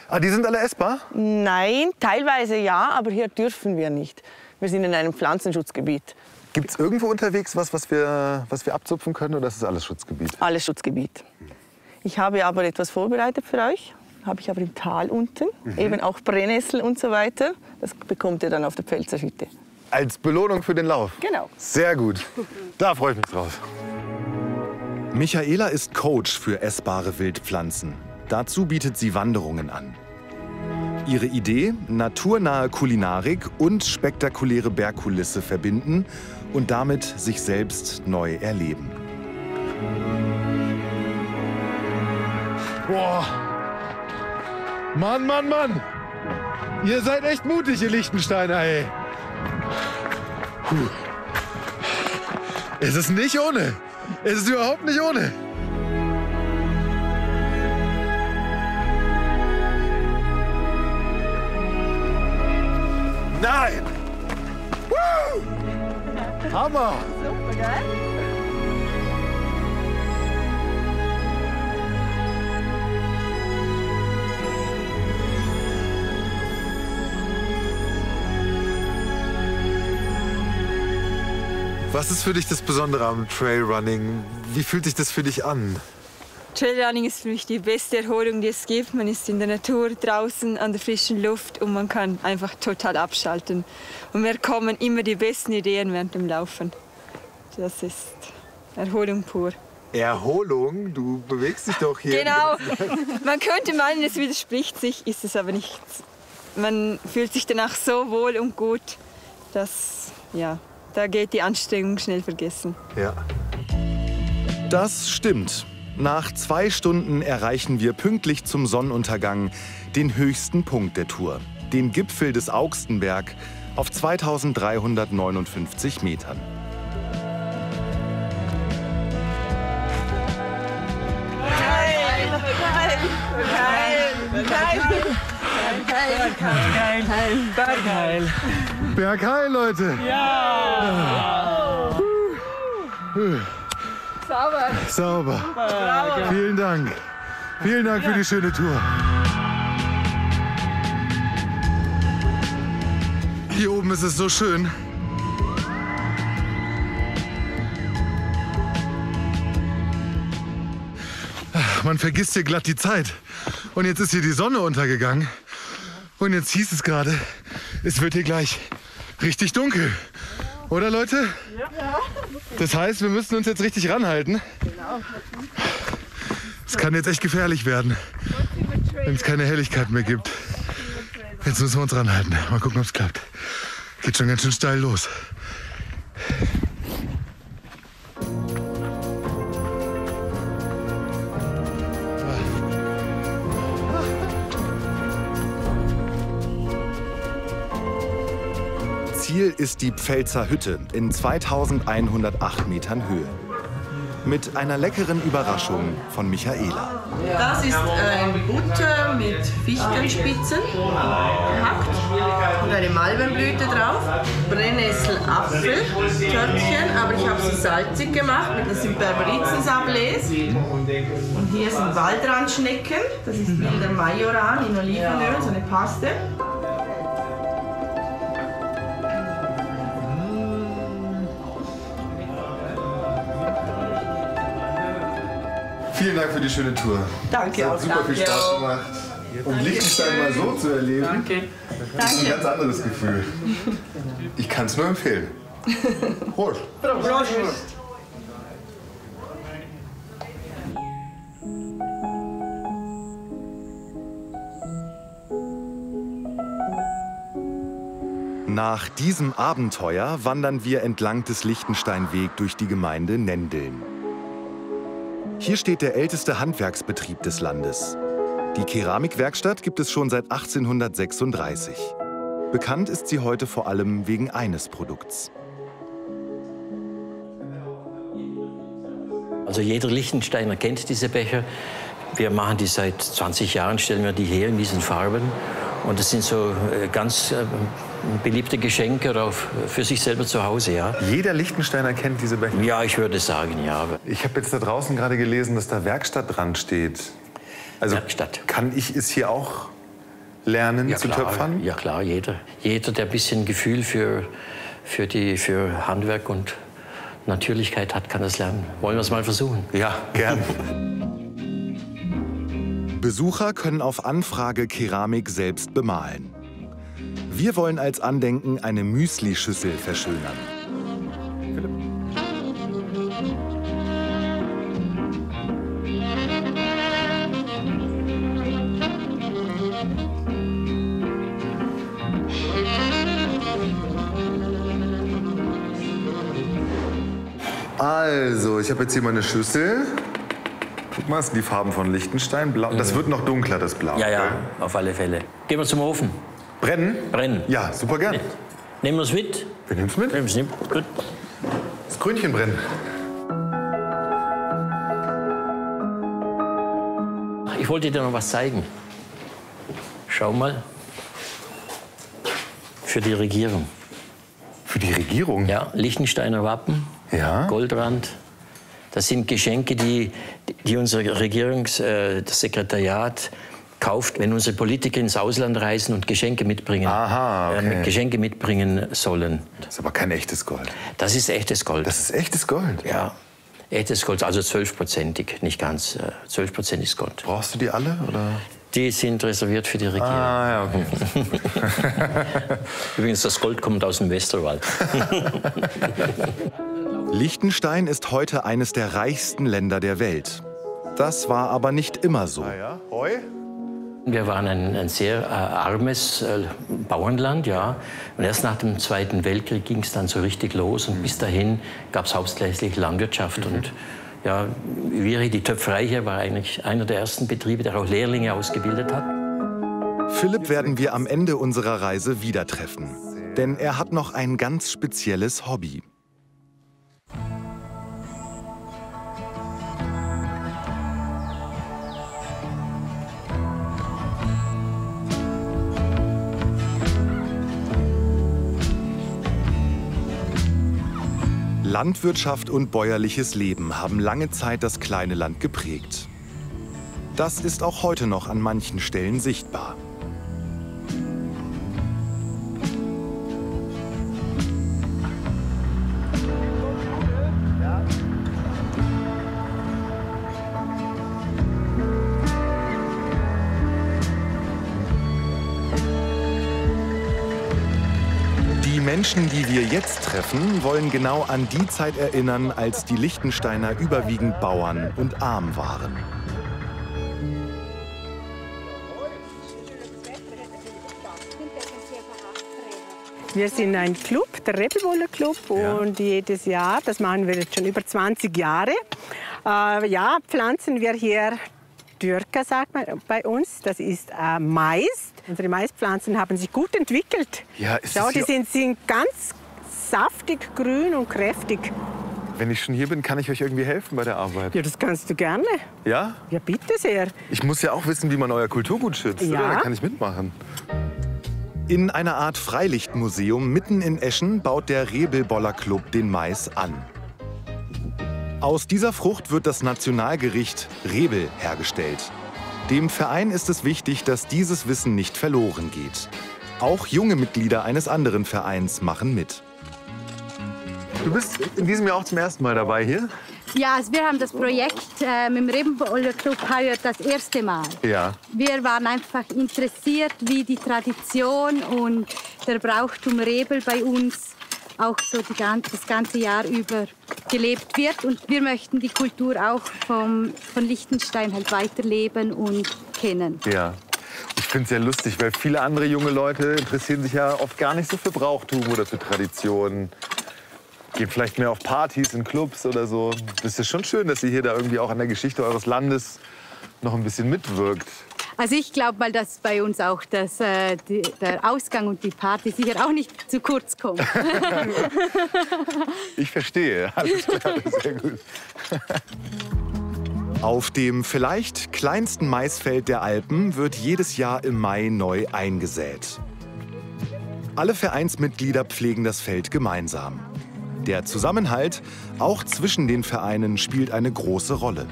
Ah, die sind alle essbar? Nein, teilweise ja, aber hier dürfen wir nicht. Wir sind in einem Pflanzenschutzgebiet. Gibt es irgendwo unterwegs was wir abzupfen können, oder ist das alles Schutzgebiet? Alles Schutzgebiet. Ich habe aber etwas vorbereitet für euch. Habe ich aber im Tal unten. Eben auch Brennnessel und so weiter. Das bekommt ihr dann auf der Pfälzer Hütte. Als Belohnung für den Lauf? Genau. Sehr gut. Da freue ich mich drauf. Michaela ist Coach für essbare Wildpflanzen. Dazu bietet sie Wanderungen an. Ihre Idee: naturnahe Kulinarik und spektakuläre Bergkulisse verbinden und damit sich selbst neu erleben. Boah. Mann, Mann, Mann. Ihr seid echt mutig, ihr Liechtensteiner, ey. Puh. Es ist nicht ohne. Es ist überhaupt nicht ohne. Nein! Woo! Hammer! Super, gell? Was ist für dich das Besondere am Trailrunning? Wie fühlt sich das für dich an? Trailrunning ist für mich die beste Erholung, die es gibt. Man ist in der Natur, draußen, an der frischen Luft und man kann einfach total abschalten. Und mir kommen immer die besten Ideen während dem Laufen. Das ist Erholung pur. Erholung? Du bewegst dich doch hier. Genau. Man könnte meinen, es widerspricht sich, ist es aber nicht. Man fühlt sich danach so wohl und gut, dass, ja, da geht die Anstrengung schnell vergessen. Ja. Das stimmt. Nach 2 Stunden erreichen wir pünktlich zum Sonnenuntergang den höchsten Punkt der Tour, den Gipfel des Augstenberg auf 2359 Metern. Bergheil, Leute! Ja! Sauber. Sauber. Bravo. Vielen Dank. Vielen Dank für die schöne Tour. Hier oben ist es so schön. Man vergisst hier glatt die Zeit. Und jetzt ist hier die Sonne untergegangen. Und jetzt hieß es gerade, es wird hier gleich richtig dunkel. Oder Leute? Ja. Das heißt, wir müssen uns jetzt richtig ranhalten. Genau. Es kann jetzt echt gefährlich werden, wenn es keine Helligkeit mehr gibt. Jetzt müssen wir uns ranhalten. Mal gucken, ob es klappt. Geht schon ganz schön steil los. Ziel ist die Pfälzer Hütte in 2108 Metern Höhe. Mit einer leckeren Überraschung von Michaela. Das ist Butter mit Fichtenspitzen gehackt und eine Malvenblüte drauf. Brennnessel-Apfel-Törtchen, aber ich habe sie salzig gemacht. Das sind Berberizensablés. Und hier sind Waldrandschnecken. Das ist Wilder Majoran in Olivenöl, so eine Paste. Vielen Dank für die schöne Tour. Danke. Es hat super viel Spaß gemacht. Und Liechtenstein mal so zu erleben, das ist ein ganz anderes Gefühl. Ich kann es nur empfehlen. Prost. Prost. Nach diesem Abenteuer wandern wir entlang des Liechtensteinweg durch die Gemeinde Nendeln. Hier steht der älteste Handwerksbetrieb des Landes. Die Keramikwerkstatt gibt es schon seit 1836. Bekannt ist sie heute vor allem wegen eines Produkts. Also jeder Liechtensteiner kennt diese Becher. Wir machen die seit 20 Jahren, stellen wir die her in diesen Farben. Und das sind so ganz beliebte Geschenke auch für sich selber zu Hause. Ja. Jeder Liechtensteiner kennt diese Becher? Ja, ich würde sagen, ja. Ich habe jetzt da draußen gerade gelesen, dass da Werkstatt dran steht. Also Werkstatt. Kann ich es hier auch lernen zu töpfern? Ja klar, jeder, der ein bisschen Gefühl für Handwerk und Natürlichkeit hat, kann das lernen. Wollen wir es mal versuchen? Ja, gern. Besucher können auf Anfrage Keramik selbst bemalen. Wir wollen als Andenken eine Müsli-Schüssel verschönern. Also, ich habe jetzt hier mal eine Schüssel. Guck mal, das sind die Farben von Liechtenstein. Blau. Das wird noch dunkler, das Blau. Ja, ja, auf alle Fälle. Gehen wir zum Ofen. Brennen? Brennen. Ja, super gern. Nehmen wir es mit? Wir nehmen es mit. Nehmen es mit. Gut. Das Krönchen brennen. Ich wollte dir noch was zeigen. Schau mal. Für die Regierung. Für die Regierung? Ja, Liechtensteiner Wappen. Ja. Goldrand. Das sind Geschenke, die unser das Sekretariat kauft, wenn unsere Politiker ins Ausland reisen und Geschenke mitbringen. Aha, okay. Geschenke mitbringen sollen. Das ist aber kein echtes Gold. Das ist echtes Gold. Das ist echtes Gold? Ja. Echtes Gold, also 12%ig, nicht ganz 12%iges Gold. Brauchst du die alle, oder? Die sind reserviert für die Regierung. Ah, ja, okay. Übrigens, das Gold kommt aus dem Westerwald. Liechtenstein ist heute eines der reichsten Länder der Welt. Das war aber nicht immer so. Ja. Heu? Wir waren ein sehr armes Bauernland, ja. Und erst nach dem Zweiten Weltkrieg ging es dann so richtig los. Und bis dahin gab es hauptsächlich Landwirtschaft. Und ja, die Töpferei hier war eigentlich einer der ersten Betriebe, der auch Lehrlinge ausgebildet hat. Philipp werden wir am Ende unserer Reise wieder treffen. Denn er hat noch ein ganz spezielles Hobby. Landwirtschaft und bäuerliches Leben haben lange Zeit das kleine Land geprägt. Das ist auch heute noch an manchen Stellen sichtbar. Die Menschen, die wir jetzt treffen, wollen genau an die Zeit erinnern, als die Liechtensteiner überwiegend Bauern und arm waren. Wir sind ein Club, der Rebelwohler Club, und jedes Jahr, das machen wir jetzt schon über 20 Jahre, pflanzen wir hier Dürka, sagt man bei uns. Das ist Mais. Unsere Maispflanzen haben sich gut entwickelt. Ja, Schau, die sind ganz saftig, grün und kräftig. Wenn ich schon hier bin, kann ich euch irgendwie helfen bei der Arbeit? Ja, das kannst du gerne. Ja? Ja, bitte sehr. Ich muss ja auch wissen, wie man euer Kulturgut schützt. Ja. Oder? Da kann ich mitmachen. In einer Art Freilichtmuseum mitten in Eschen baut der Rebelwohler Club den Mais an. Aus dieser Frucht wird das Nationalgericht Rebel hergestellt. Dem Verein ist es wichtig, dass dieses Wissen nicht verloren geht. Auch junge Mitglieder eines anderen Vereins machen mit. Du bist in diesem Jahr auch zum ersten Mal dabei hier? Ja, also wir haben das Projekt mit dem Rebelwohler Club heuer das erste Mal. Ja. Wir waren einfach interessiert, wie die Tradition und der Brauchtum Rebel bei uns auch so das ganze Jahr über gelebt wird. Und wir möchten die Kultur auch von Liechtenstein halt weiterleben und kennen. Ja. Ich finde es ja lustig, weil viele andere junge Leute interessieren sich ja oft gar nicht so für Brauchtum oder für Traditionen. Gehen vielleicht mehr auf Partys in Clubs oder so. Das ist schon schön, dass ihr hier da irgendwie auch an der Geschichte eures Landes noch ein bisschen mitwirkt. Also ich glaube mal, dass bei uns auch der Ausgang und die Party sicher auch nicht zu kurz kommt. Ich verstehe. Alles klar, sehr gut. Auf dem vielleicht kleinsten Maisfeld der Alpen wird jedes Jahr im Mai neu eingesät. Alle Vereinsmitglieder pflegen das Feld gemeinsam. Der Zusammenhalt, auch zwischen den Vereinen, spielt eine große Rolle.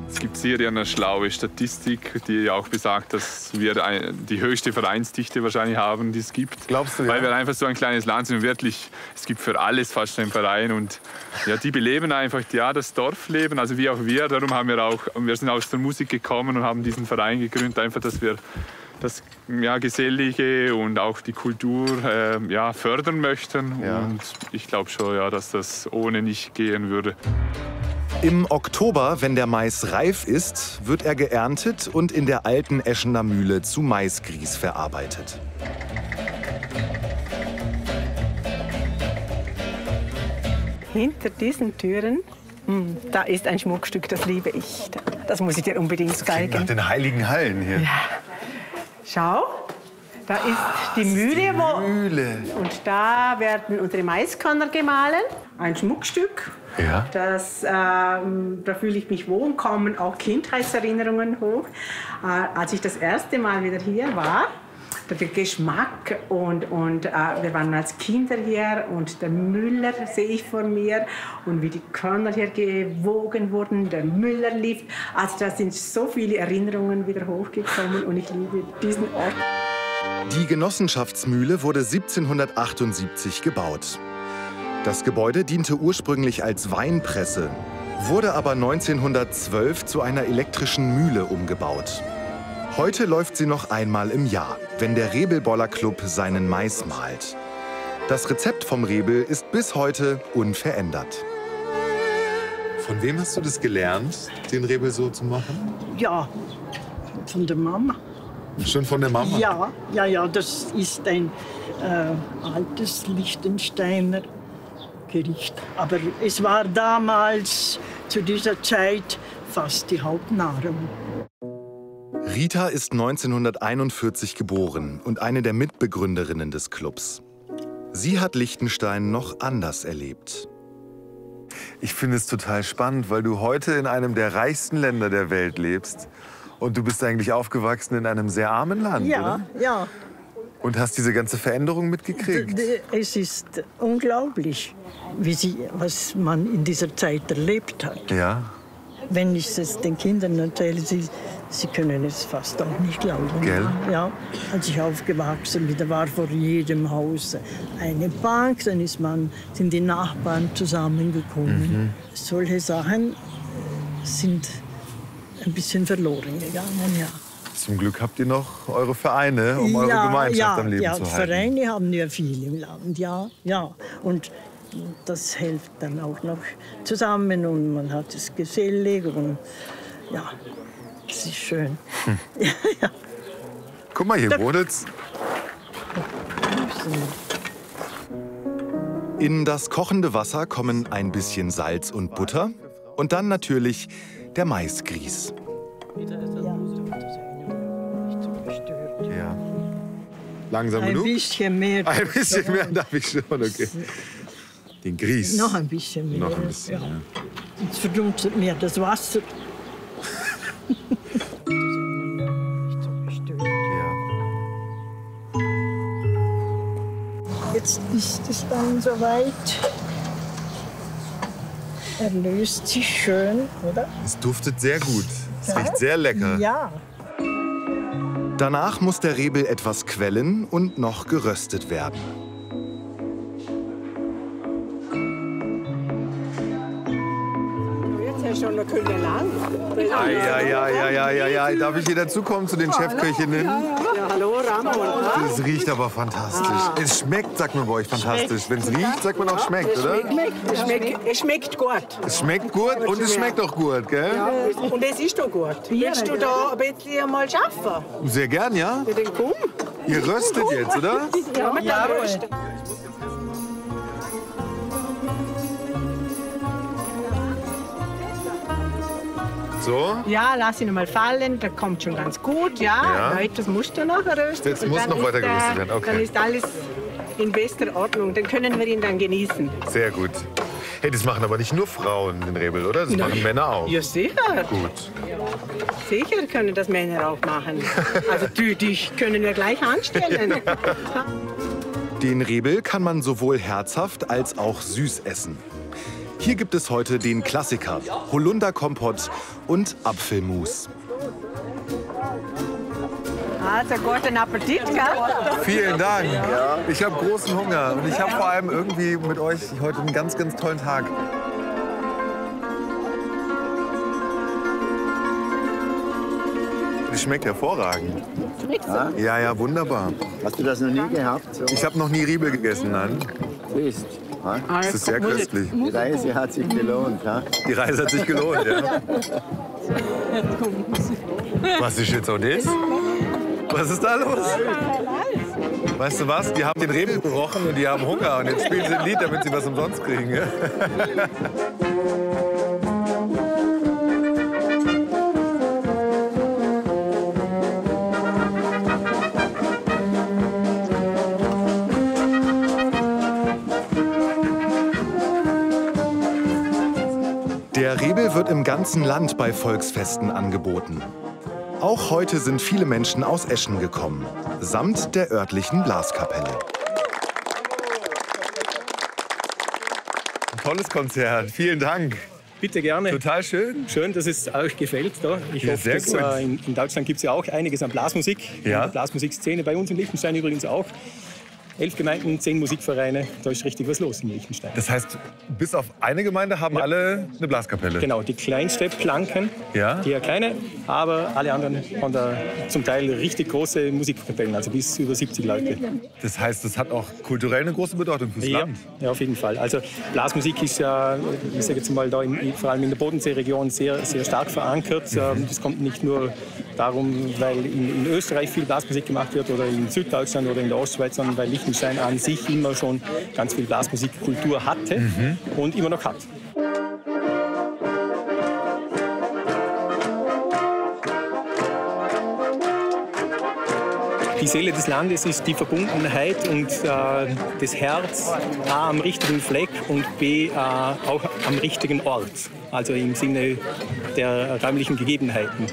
Es gibt hier eine schlaue Statistik, die auch besagt, dass wir die höchste Vereinsdichte wahrscheinlich haben, die es gibt. Glaubst du, ja? Weil wir einfach so ein kleines Land sind und wirklich, es gibt für alles fast einen Verein. Und ja, die beleben einfach das Dorfleben, also wie auch wir. Darum haben wir sind aus der Musik gekommen und haben diesen Verein gegründet, einfach, dass wir das Gesellige und auch die Kultur fördern möchten. Ja. Und ich glaube schon, dass das ohne nicht gehen würde. Im Oktober, wenn der Mais reif ist, wird er geerntet und in der alten Eschener Mühle zu Maisgrieß verarbeitet. Hinter diesen Türen, da ist ein Schmuckstück, das liebe ich. Das muss ich dir unbedingt zeigen. Nach den heiligen Hallen hier. Ja. Schau, da ist die Mühle. Und da werden unsere Maiskörner gemahlen. Ein Schmuckstück. Ja. Da fühle ich mich wohl, kommen auch Kindheitserinnerungen hoch. Als ich das erste Mal wieder hier war, der Geschmack und wir waren als Kinder hier und der Müller sehe ich vor mir und wie die Körner hier gewogen wurden, der Müller lief. Also da sind so viele Erinnerungen wieder hochgekommen und ich liebe diesen Ort. Die Genossenschaftsmühle wurde 1778 gebaut. Das Gebäude diente ursprünglich als Weinpresse, wurde aber 1912 zu einer elektrischen Mühle umgebaut. Heute läuft sie noch einmal im Jahr, wenn der Rebelboller Club seinen Mais mahlt. Das Rezept vom Rebel ist bis heute unverändert. Von wem hast du das gelernt, den Rebel so zu machen? Ja, von der Mama. Schon von der Mama? Ja, das ist ein altes Liechtensteiner Gericht. Aber es war damals, zu dieser Zeit, fast die Hauptnahrung. Rita ist 1941 geboren und eine der Mitbegründerinnen des Clubs. Sie hat Liechtenstein noch anders erlebt. Ich finde es total spannend, weil du heute in einem der reichsten Länder der Welt lebst. Und du bist eigentlich aufgewachsen in einem sehr armen Land, oder? Ja. Und hast diese ganze Veränderung mitgekriegt? Es ist unglaublich, was man in dieser Zeit erlebt hat. Ja. Wenn ich es den Kindern erzähle, sie können es fast auch nicht glauben. Gell? Ja, als ich aufgewachsen bin, da war vor jedem Haus eine Bank, dann sind die Nachbarn zusammengekommen. Solche Sachen sind ein bisschen verloren gegangen, ja. Zum Glück habt ihr noch eure Vereine, um eure Gemeinschaft am Leben zu halten. Ja, Vereine haben wir viel im Land, ja. Und das hilft dann auch noch zusammen und man hat es gesellig und ja, es ist schön. Ja. Guck mal, hier wohnet's. In das kochende Wasser kommen ein bisschen Salz und Butter und dann natürlich der Maisgrieß. Ja. Langsam ein genug? Bisschen mehr. Ein bisschen mehr darf ich schon, okay. Den Grieß. Noch ein bisschen mehr. Noch ein bisschen, ja. Jetzt verdunstet mir das Wasser. Jetzt ist es dann soweit. Er löst sich schön, oder? Es duftet sehr gut. Es riecht sehr lecker. Ja. Danach muss der Rebel etwas quellen und noch geröstet werden. Schon eine Kühle lang. Ja. Darf ich hier dazukommen zu den Chefköchinnen? Ja, hallo, Ramon. Das riecht aber fantastisch. Es schmeckt, sagt man bei euch, fantastisch. Wenn es riecht, sagt man auch schmeckt, oder? Es schmeckt gut. Es schmeckt gut und es schmeckt auch gut, gell? Ja, und es ist doch gut. Willst du da ein bisschen mal schaffen? Sehr gern, ja. Ja, dann komm. Ihr röstet jetzt, oder? Ja, wir rösten. So? Ja, lass ihn mal fallen, das kommt schon ganz gut. Ja. Weiter musst du noch rösten. Jetzt muss noch weiter geröstet werden, okay. Dann ist alles in bester Ordnung. Dann können wir ihn dann genießen. Sehr gut. Hey, das machen aber nicht nur Frauen, den Rebel, oder? Das machen Männer auch. Ja, sicher. Gut. Sicher können das Männer auch machen. Also dich können wir gleich anstellen. Den Rebel kann man sowohl herzhaft als auch süß essen. Hier gibt es heute den Klassiker, Holunderkompott und Apfelmus. Also guten Appetit, gell? Vielen Dank. Ich habe großen Hunger und ich habe vor allem irgendwie mit euch heute einen ganz, ganz tollen Tag. Das schmeckt hervorragend. Ja, ja, wunderbar. Hast du das noch nie gehabt? So? Ich habe noch nie Rebel gegessen, nein. Siehst. Das ist sehr köstlich. Die Reise hat sich gelohnt. Ja? Die Reise hat sich gelohnt, ja. Was ist jetzt auch das? Was ist da los? Weißt du was? Die haben den Rebel gerochen und die haben Hunger. Und jetzt spielen sie ein Lied, damit sie was umsonst kriegen. Ja? Der Rebel wird im ganzen Land bei Volksfesten angeboten. Auch heute sind viele Menschen aus Eschen gekommen, samt der örtlichen Blaskapelle. Ein tolles Konzert, vielen Dank. Bitte gerne. Total schön. Schön, dass es euch gefällt. Da. Ich Ja, hoffe, sehr dass, gut. In Deutschland gibt es ja auch einiges an Blasmusik. Ja. In der Blasmusikszene, bei uns in Liechtenstein übrigens auch. 11 Gemeinden, 10 Musikvereine, da ist richtig was los in Liechtenstein. Das heißt, bis auf eine Gemeinde haben alle eine Blaskapelle? Genau, die kleinste Planken, Ja. die ja kleine, aber alle anderen haben da zum Teil richtig große Musikkapellen, also bis über 70 Leute. Das heißt, das hat auch kulturell eine große Bedeutung fürs Ja, Land? ja, auf jeden Fall. Also Blasmusik ist ja, ich sage jetzt mal, da vor allem in der Bodenseeregion sehr, sehr stark verankert. Das kommt nicht nur darum, weil in Österreich viel Blasmusik gemacht wird oder in Süddeutschland oder in der Ostschweiz, sondern weil Liechtenstein an sich immer schon ganz viel Blasmusikkultur hatte und immer noch hat. Die Seele des Landes ist die Verbundenheit und das Herz A am richtigen Fleck und B auch am richtigen Ort, also im Sinne der räumlichen Gegebenheiten.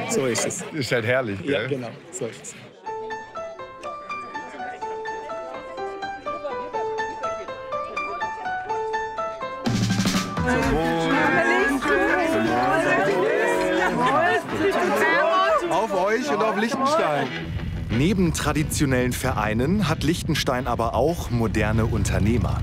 So ist es. Ist halt herrlich, gell? Ja, genau, so ist es. Auf euch und auf Liechtenstein. Neben traditionellen Vereinen hat Liechtenstein aber auch moderne Unternehmer.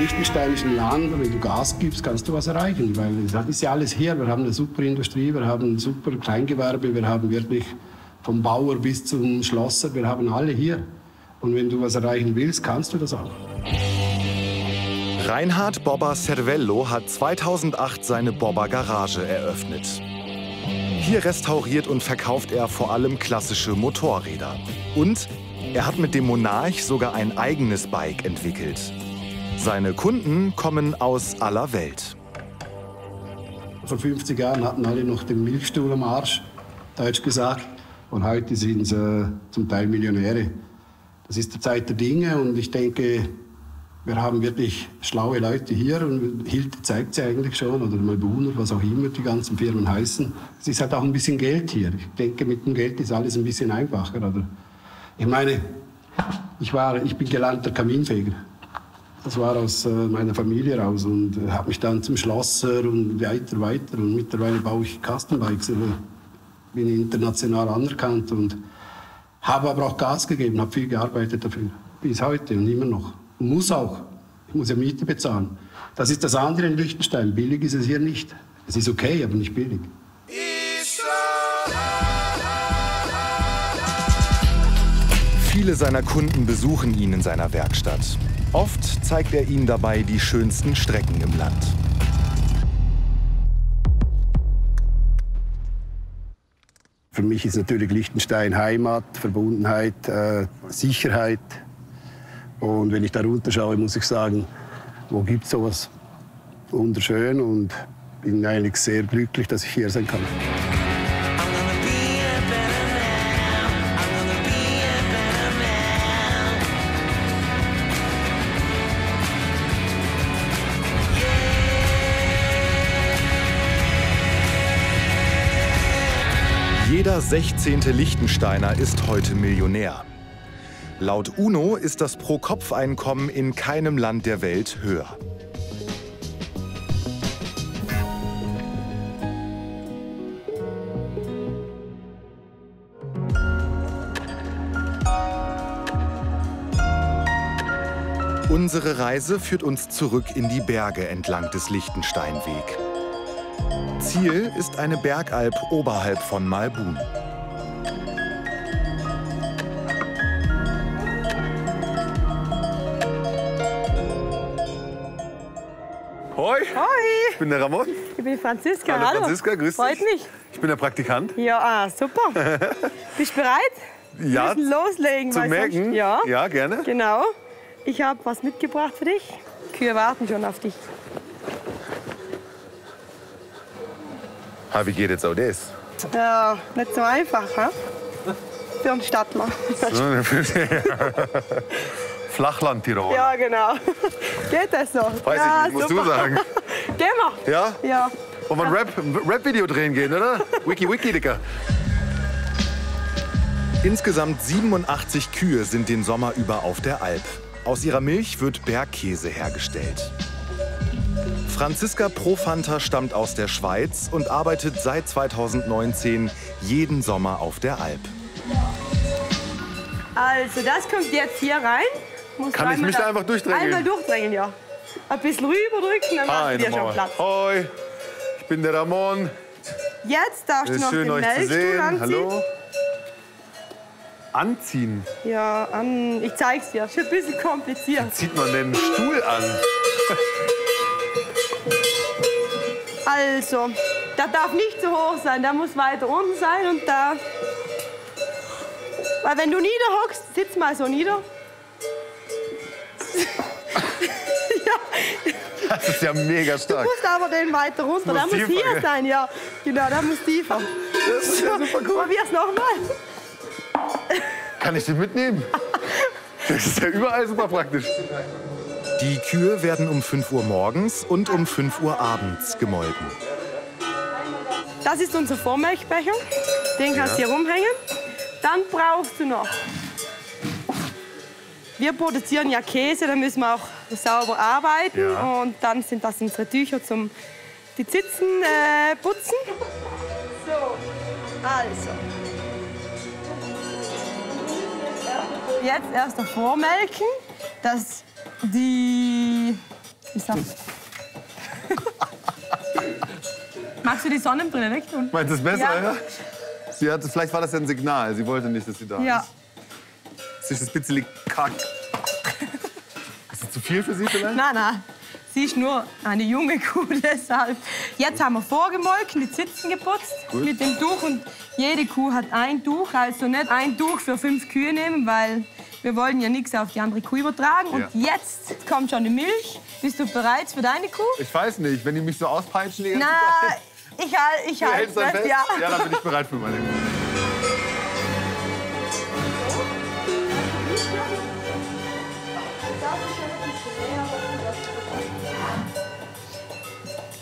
Liechtenstein ist ein Land, wenn du Gas gibst, kannst du was erreichen. Weil das ist ja alles hier. Wir haben eine super Industrie, wir haben ein super Kleingewerbe, wir haben wirklich vom Bauer bis zum Schlosser, wir haben alle hier. Und wenn du was erreichen willst, kannst du das auch. Reinhard Bobber Cervello hat 2008 seine Bobber Garage eröffnet. Hier restauriert und verkauft er vor allem klassische Motorräder. Und er hat mit dem Monarch sogar ein eigenes Bike entwickelt. Seine Kunden kommen aus aller Welt. Vor 50 Jahren hatten alle noch den Milchstuhl am Arsch, deutsch gesagt. Und heute sind sie zum Teil Millionäre. Das ist die Zeit der Dinge und ich denke, wir haben wirklich schlaue Leute hier und Hilti zeigt sie eigentlich schon, oder Malbun, was auch immer die ganzen Firmen heißen. Es ist halt auch ein bisschen Geld hier. Ich denke, mit dem Geld ist alles ein bisschen einfacher. Oder? Ich meine, ich bin gelernter Kaminfeger. Das war aus meiner Familie raus und habe mich dann zum Schlosser und weiter. Und mittlerweile baue ich Custom-Bikes. Bin international anerkannt und habe aber auch Gas gegeben, habe viel gearbeitet dafür. Bis heute und immer noch. Und muss auch. Ich muss ja Miete bezahlen. Das ist das andere in Liechtenstein. Billig ist es hier nicht. Es ist okay, aber nicht billig. Viele seiner Kunden besuchen ihn in seiner Werkstatt. Oft zeigt er ihnen dabei die schönsten Strecken im Land. Für mich ist natürlich Liechtenstein Heimat, Verbundenheit, Sicherheit. Und wenn ich da runterschaue, muss ich sagen, wo gibt es sowas wunderschön, und bin eigentlich sehr glücklich, dass ich hier sein kann. Jeder 16. Liechtensteiner ist heute Millionär. Laut UNO ist das Pro-Kopf-Einkommen in keinem Land der Welt höher. Unsere Reise führt uns zurück in die Berge entlang des Liechtensteinweg. Ziel ist eine Bergalp oberhalb von Malbun. Hoi! Hoi! Ich bin der Ramon. Ich bin Franziska. Hallo Franziska, grüß dich. Freut mich. Ich bin der Praktikant. Ja, super. Bist du bereit? Ja. Wir müssen loslegen. Zum Melken? Sonst, ja. Ja, gerne. Genau. Ich habe was mitgebracht für dich. Kühe warten schon auf dich. Wie geht jetzt auch das? Ja, nicht so einfach, ha? Für einen Stadtmann. Flachland-Tirol. Ja, genau. Geht das so? Weiß ja, ich nicht, musst super. du sagen. Gehen wir. Ja? Ja. Wollen wir ein Rap-Video drehen gehen, oder? Wiki, Dicker. Insgesamt 87 Kühe sind den Sommer über auf der Alp. Aus ihrer Milch wird Bergkäse hergestellt. Franziska Profanta stammt aus der Schweiz und arbeitet seit 2019 jeden Sommer auf der Alp. Also, das kommt jetzt hier rein. Kann ich mich da einfach durchdrängeln? Einmal durchdrängeln, ja. Ein bisschen rüberdrücken, dann machst du dir schon Platz. Hoi, ich bin der Ramon. Jetzt darfst du noch schön, den euch zu Melkstuhl sehen. anziehen. Hallo. Anziehen? Ja, ich zeig's dir. Ist ein bisschen kompliziert. Wie zieht man den Stuhl an? Also, der darf nicht zu hoch sein, der muss weiter unten sein und da. Weil wenn du niederhockst, sitz mal so nieder. Das ist ja mega Du stark. musst aber den weiter runter, der muss tiefer, hier gell? sein, ja. Genau, der muss tiefer. Das ist ja super cool. Probier's nochmal. Kann ich den mitnehmen? Das ist ja überall super praktisch. Die Kühe werden um 5 Uhr morgens und um 5 Uhr abends gemolken. Das ist unser Vormilchbecher. Den kannst du hier rumhängen. Dann brauchst du noch. Wir produzieren ja Käse, da müssen wir auch sauber arbeiten. Ja. Und dann sind das unsere Tücher zum die Zitzen putzen. So, also. Jetzt erst noch vormelken, dass die. Magst du die Sonnenbrille weg tun? Meinst du es besser, Ja. ja? Sie hatte, vielleicht war das ja ein Signal. Sie wollte nicht, dass sie da Ja. ist. Sie ist ein bisschen kack. Ist das zu viel für Sie vielleicht? Nein, nein. Sie ist nur eine junge Kuh, deshalb. Jetzt haben wir vorgemolken, die Zitzen geputzt Gut. mit dem Tuch. Und jede Kuh hat ein Tuch, also nicht ein Tuch für 5 Kühe nehmen, weil wir wollen ja nichts auf die andere Kuh übertragen. Und jetzt kommt schon die Milch. Bist du bereit für deine Kuh? Ich weiß nicht, wenn die mich so auspeitschen die ganze Na, Zeit. ich Du halte hältst dann fest, fest? ja. Ja, dann bin ich bereit für meine Kuh.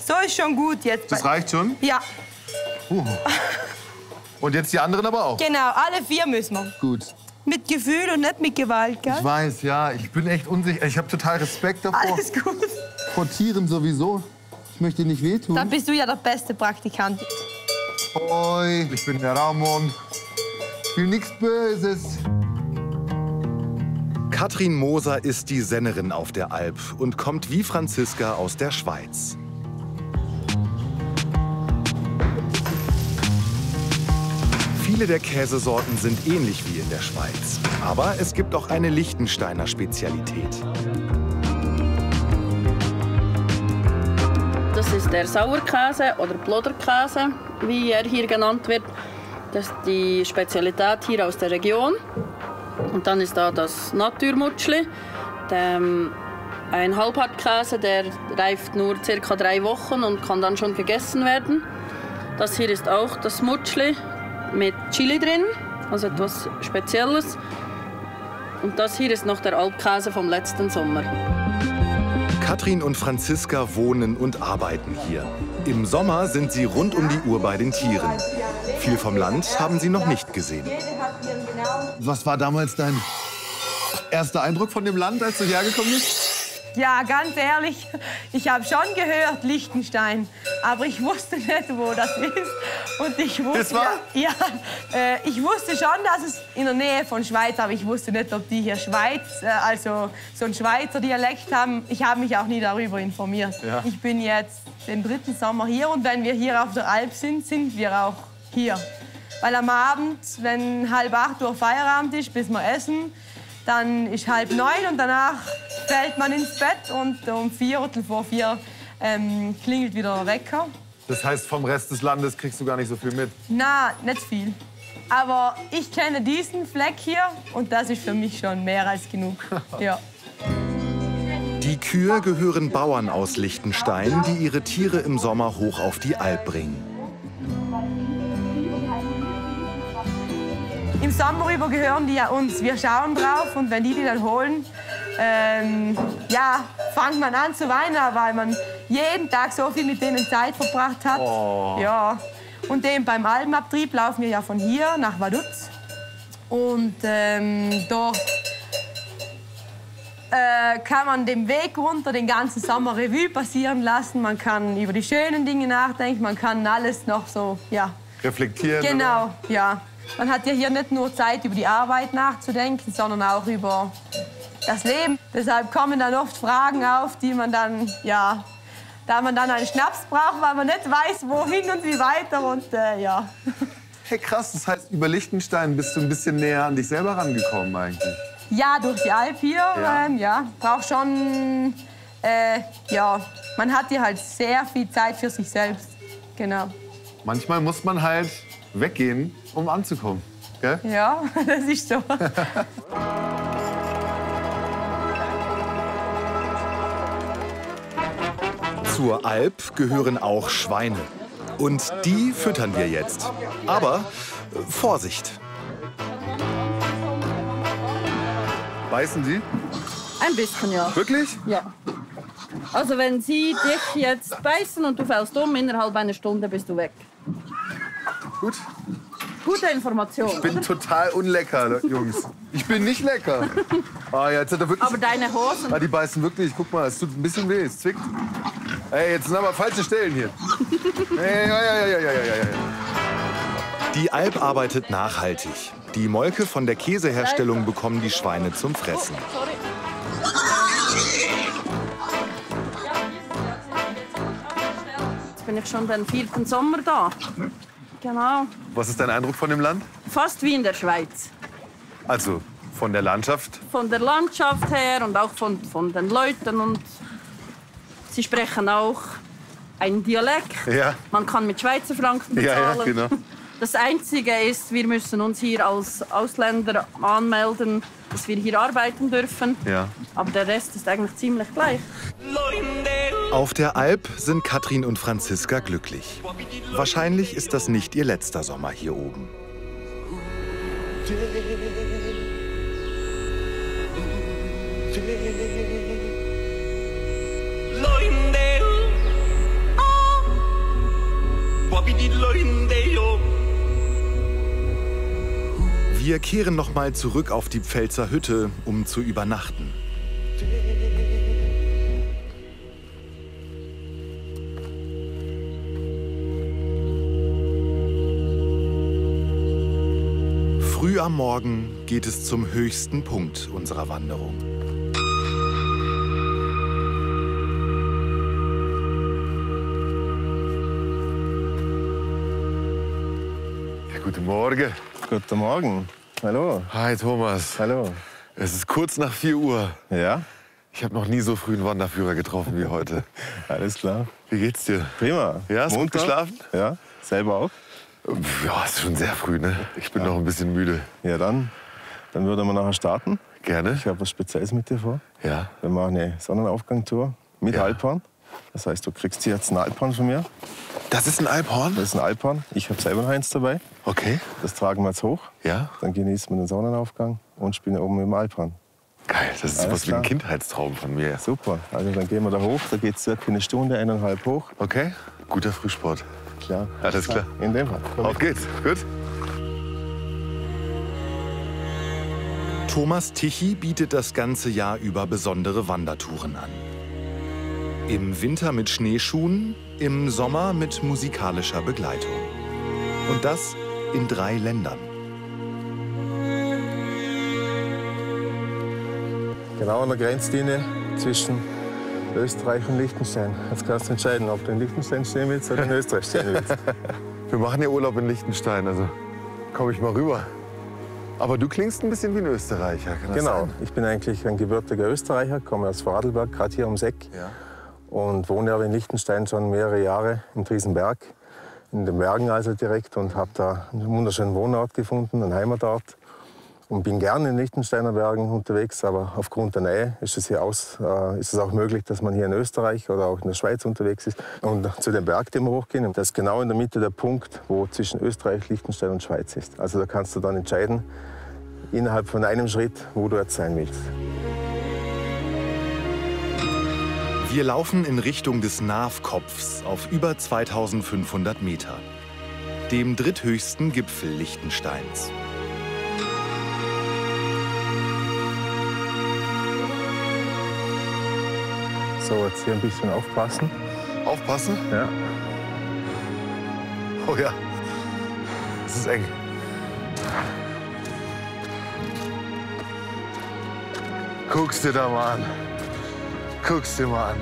So ist schon gut jetzt. Das reicht schon? Ja, Und jetzt die anderen aber auch? genau. Alle 4 müssen wir. Gut. Mit Gefühl und nicht mit Gewalt, gell? Ich weiß, ja. Ich bin echt unsicher. Ich habe total Respekt davor. Alles gut. Vor Tieren sowieso. Ich möchte nicht wehtun. Dann bist du ja der beste Praktikant. Hoi, ich bin der Ramon. Ich will nichts Böses. Katrin Moser ist die Sennerin auf der Alp und kommt wie Franziska aus der Schweiz. Viele der Käsesorten sind ähnlich wie in der Schweiz. Aber es gibt auch eine Liechtensteiner Spezialität. Das ist der Sauerkäse oder Plodderkäse, wie er hier genannt wird. Das ist die Spezialität hier aus der Region. Und dann ist da das Naturmutschli, ein Halbhartkäse, der reift nur ca. 3 Wochen und kann dann schon gegessen werden. Das hier ist auch das Mutschli mit Chili drin, also etwas Spezielles. Und das hier ist noch der Alpkäse vom letzten Sommer. Katrin und Franziska wohnen und arbeiten hier. Im Sommer sind sie rund um die Uhr bei den Tieren. Viel vom Land haben sie noch nicht gesehen. Was war damals dein erster Eindruck von dem Land, als du hergekommen bist? Ja, ganz ehrlich, ich habe schon gehört, Liechtenstein, aber ich wusste nicht, wo das ist. Und ich wusste, ich wusste schon, dass es in der Nähe von Schweiz, aber ich wusste nicht, ob die hier Schweiz, also so einen Schweizer Dialekt haben. Ich habe mich auch nie darüber informiert. Ja. Ich bin jetzt den 3. Sommer hier und wenn wir hier auf der Alp sind, sind wir auch hier. Weil am Abend, wenn 7:30 Uhr Feierabend ist, bis wir essen, dann ist 8:30 und danach fällt man ins Bett und um 4:45 klingelt wieder der Wecker. Das heißt, vom Rest des Landes kriegst du gar nicht so viel mit? Na, nicht viel. Aber ich kenne diesen Fleck hier und das ist für mich schon mehr als genug. Ja. Die Kühe gehören Bauern aus Liechtenstein, die ihre Tiere im Sommer hoch auf die Alp bringen. Im Sommer über gehören die ja uns. Wir schauen drauf und wenn die dann holen, ja, fängt man an zu weinen, weil man jeden Tag so viel mit denen Zeit verbracht hat. Oh. Ja. Und eben beim Alpenabtrieb laufen wir ja von hier nach Vaduz. Und dort kann man den Weg runter den ganzen Sommer Revue passieren lassen. Man kann über die schönen Dinge nachdenken, man kann alles noch so, ja. Reflektieren? Genau, oder? Ja. Man hat ja hier nicht nur Zeit, über die Arbeit nachzudenken, sondern auch über das Leben. Deshalb kommen dann oft Fragen auf, die man dann, ja, da man dann einen Schnaps braucht, weil man nicht weiß, wohin und wie weiter und ja. Hey, krass, das heißt, über Liechtenstein bist du ein bisschen näher an dich selber rangekommen eigentlich? Ja, durch die Alp hier, ja. Braucht schon, ja, man hat hier halt sehr viel Zeit für sich selbst, genau. Manchmal muss man halt weggehen, um anzukommen, gell? Ja, das ist so. Zur Alp gehören auch Schweine. Und die füttern wir jetzt. Aber Vorsicht! Beißen sie? Ein bisschen, ja. Wirklich? Ja. Also wenn sie dich jetzt beißen und du fällst um, innerhalb einer Stunde bist du weg. Gut. Gute Information. Ich bin total unlecker, Jungs. Ich bin nicht lecker. Ah, jetzt hat er wirklich... Aber deine Hosen... Ah, die beißen wirklich. Guck mal, es tut ein bisschen weh, es zwickt. Ey, jetzt sind aber falsche Stellen hier. Hey, ja. Die Alp arbeitet nachhaltig. Die Molke von der Käseherstellung bekommen die Schweine zum Fressen. Jetzt bin ich schon den 4. Sommer da. Genau. Was ist dein Eindruck von dem Land? Fast wie in der Schweiz. Also von der Landschaft? Von der Landschaft her und auch von den Leuten. Und sie sprechen auch einen Dialekt. Ja. Man kann mit Schweizer Franken bezahlen. Ja, genau. Das Einzige ist, wir müssen uns hier als Ausländer anmelden, dass wir hier arbeiten dürfen. Ja. Aber der Rest ist eigentlich ziemlich gleich. Auf der Alp sind Katrin und Franziska glücklich. Wahrscheinlich ist das nicht ihr letzter Sommer hier oben. Wir kehren noch mal zurück auf die Pfälzer Hütte, um zu übernachten. Früh am Morgen geht es zum höchsten Punkt unserer Wanderung. Ja, guten Morgen. Guten Morgen. Hallo. Hi, Thomas. Hallo. Es ist kurz nach 4 Uhr. Ja? Ich habe noch nie so früh einen Wanderführer getroffen wie heute. Alles klar. Wie geht's dir? Prima. Ja, hast du gut geschlafen? Ja, selber auch. Ja, ist schon sehr früh, ne? Ich bin noch ein bisschen müde. Ja, dann würden wir nachher starten. Gerne. Ich habe was Spezielles mit dir vor. Ja. Wir machen eine Sonnenaufgangstour mit Alphorn. Das heißt, du kriegst hier jetzt ein Alphorn von mir. Das ist ein Alphorn? Das ist ein Alphorn. Ich habe selber noch eins dabei. Okay. Das tragen wir jetzt hoch. Ja. Dann genießen wir den Sonnenaufgang und spielen oben mit dem Alphorn. Geil, das ist was wie ein Kindheitstraum von mir. Super. Also dann gehen wir da hoch. Da geht es circa eine Stunde, 1,5 hoch. Okay. Guter Frühsport. Klar. Alles klar. In dem Fall. Auf geht's. Gut. Thomas Tichy bietet das ganze Jahr über besondere Wandertouren an. Im Winter mit Schneeschuhen, im Sommer mit musikalischer Begleitung. Und das in 3 Ländern. Genau an der Grenzlinie zwischen Österreich und Liechtenstein. Jetzt kannst du entscheiden, ob du in Liechtenstein stehen willst oder in Österreich stehen willst. Wir machen ja Urlaub in Liechtenstein, also komme ich mal rüber. Aber du klingst ein bisschen wie ein Österreicher, kann das Genau, sein? ich bin eigentlich ein gebürtiger Österreicher, komme aus Vorarlberg, gerade hier ums Eck. Ja. Und wohne aber in Liechtenstein schon mehrere Jahre im Triesenberg, in den Bergen also direkt, und habe da einen wunderschönen Wohnort gefunden, einen Heimatort. Und bin gerne in Liechtensteiner Bergen unterwegs, aber aufgrund der Nähe ist es auch möglich, dass man hier in Österreich oder auch in der Schweiz unterwegs ist. Und zu dem Berg, den wir hochgehen, das ist genau in der Mitte der Punkt, wo zwischen Österreich, Liechtenstein und Schweiz ist. Also da kannst du dann entscheiden, innerhalb von einem Schritt, wo du jetzt sein willst. Wir laufen in Richtung des Naavkopfs auf über 2500 Meter, dem dritthöchsten Gipfel Liechtensteins. So, jetzt hier ein bisschen aufpassen. Aufpassen? Ja. Oh ja, es ist eng. Guck's dir da mal an. Guck's dir mal an.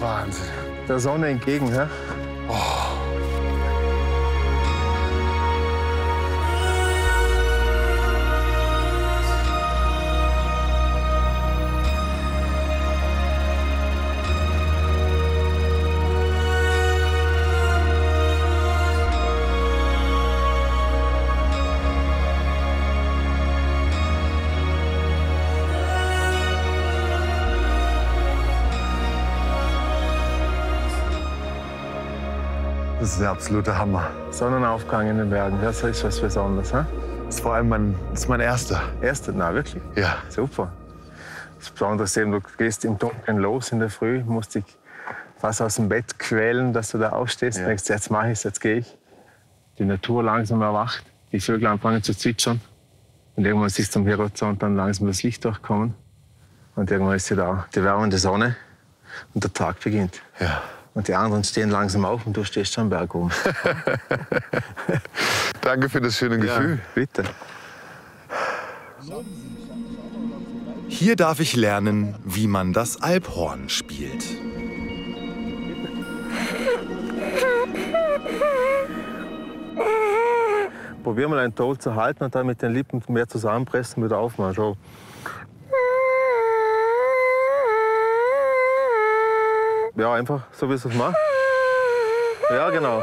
Wahnsinn. Der Sonne entgegen, ja? Oh. Das ist der absolute Hammer. Sonnenaufgang in den Bergen, das ist was Besonderes. He? Das ist vor allem mein erster. Erster? Na, wirklich? Ja. Super. Das Besondere ist eben, du gehst im Dunkeln los in der Früh, musst dich fast aus dem Bett quälen, dass du da aufstehst. Ja. Und denkst, jetzt mache ich es, jetzt gehe ich. Die Natur langsam erwacht, die Vögel anfangen zu zwitschern. Und irgendwann siehst du am Horizont dann langsam das Licht durchkommen. Und irgendwann ist da die wärmende Sonne und der Tag beginnt. Ja. Und die anderen stehen langsam auf und du stehst schon am Berg oben. Danke für das schöne Gefühl. Ja, bitte. Hier darf ich lernen, wie man das Alphorn spielt. Probier mal einen Ton zu halten und dann mit den Lippen mehr zusammenpressen und wieder aufmachen. So. Ja, einfach so, wie es macht. Ja, genau.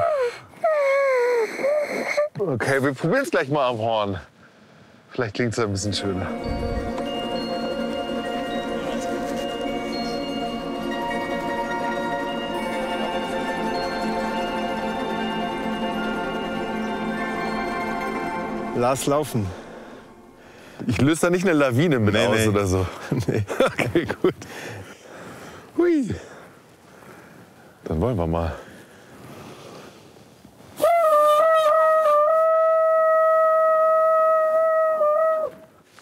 Okay, wir probieren es gleich mal am Horn. Vielleicht klingt es ein bisschen schöner. Lass laufen. Ich löse da nicht eine Lawine mit aus oder so. Nee. Okay, gut. Hui. Dann wollen wir mal.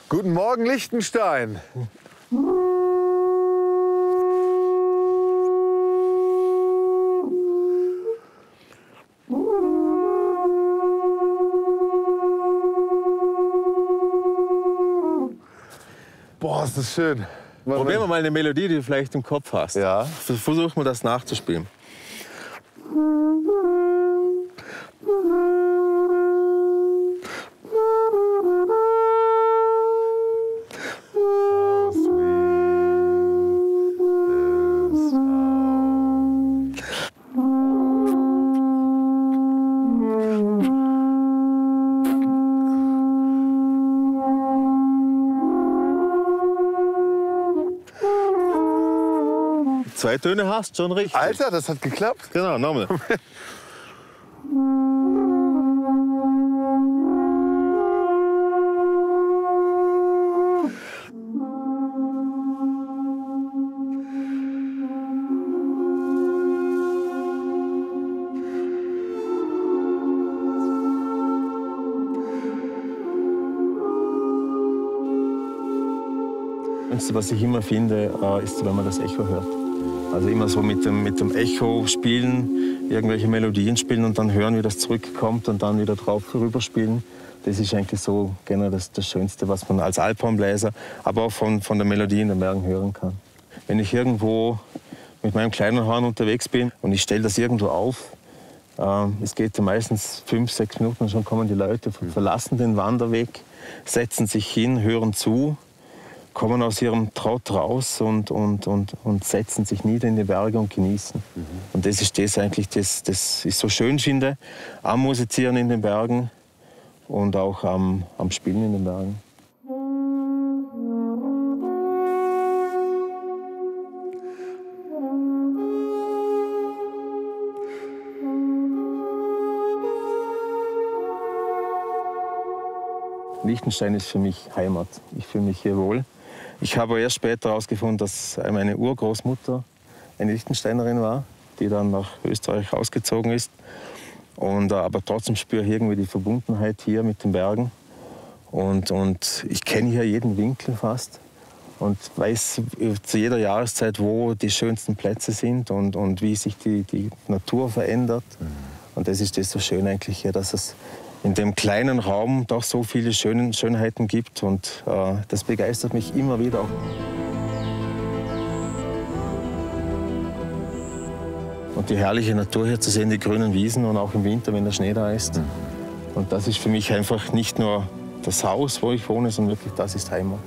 Guten Morgen, Liechtenstein. Boah, ist das schön. Probieren wir mal eine Melodie, die du vielleicht im Kopf hast. Ja. Versuchen wir das nachzuspielen. 2 Töne hast, schon richtig. Alter, das hat geklappt. Genau, nochmal. Was ich immer finde, ist, wenn man das Echo hört. Also immer so mit dem Echo spielen, irgendwelche Melodien spielen und dann hören, wie das zurückkommt und dann wieder drauf rüberspielen. Das ist eigentlich so genau das Schönste, was man als Alphornbläser, aber auch von der Melodie in den Bergen hören kann. Wenn ich irgendwo mit meinem kleinen Horn unterwegs bin und ich stelle das irgendwo auf, es geht meistens 5, 6 Minuten und schon kommen die Leute, verlassen den Wanderweg, setzen sich hin, hören zu, kommen aus ihrem Trott raus und setzen sich nieder in die Berge und genießen. Und das ist das eigentlich, das ich so schön finde, am Musizieren in den Bergen und auch am Spielen in den Bergen. Liechtenstein ist für mich Heimat. Ich fühle mich hier wohl. Ich habe erst später herausgefunden, dass meine Urgroßmutter eine Liechtensteinerin war, die dann nach Österreich ausgezogen ist. Aber trotzdem spüre ich irgendwie die Verbundenheit hier mit den Bergen. Und ich kenne hier jeden Winkel fast und weiß zu jeder Jahreszeit, wo die schönsten Plätze sind und wie sich die Natur verändert. Und das ist das so schön eigentlich hier, dass es in dem kleinen Raum doch so viele Schönheiten gibt und das begeistert mich immer wieder. Und die herrliche Natur hier zu sehen, die grünen Wiesen und auch im Winter, wenn der Schnee da ist. Und das ist für mich einfach nicht nur das Haus, wo ich wohne, sondern wirklich, das ist Heimat.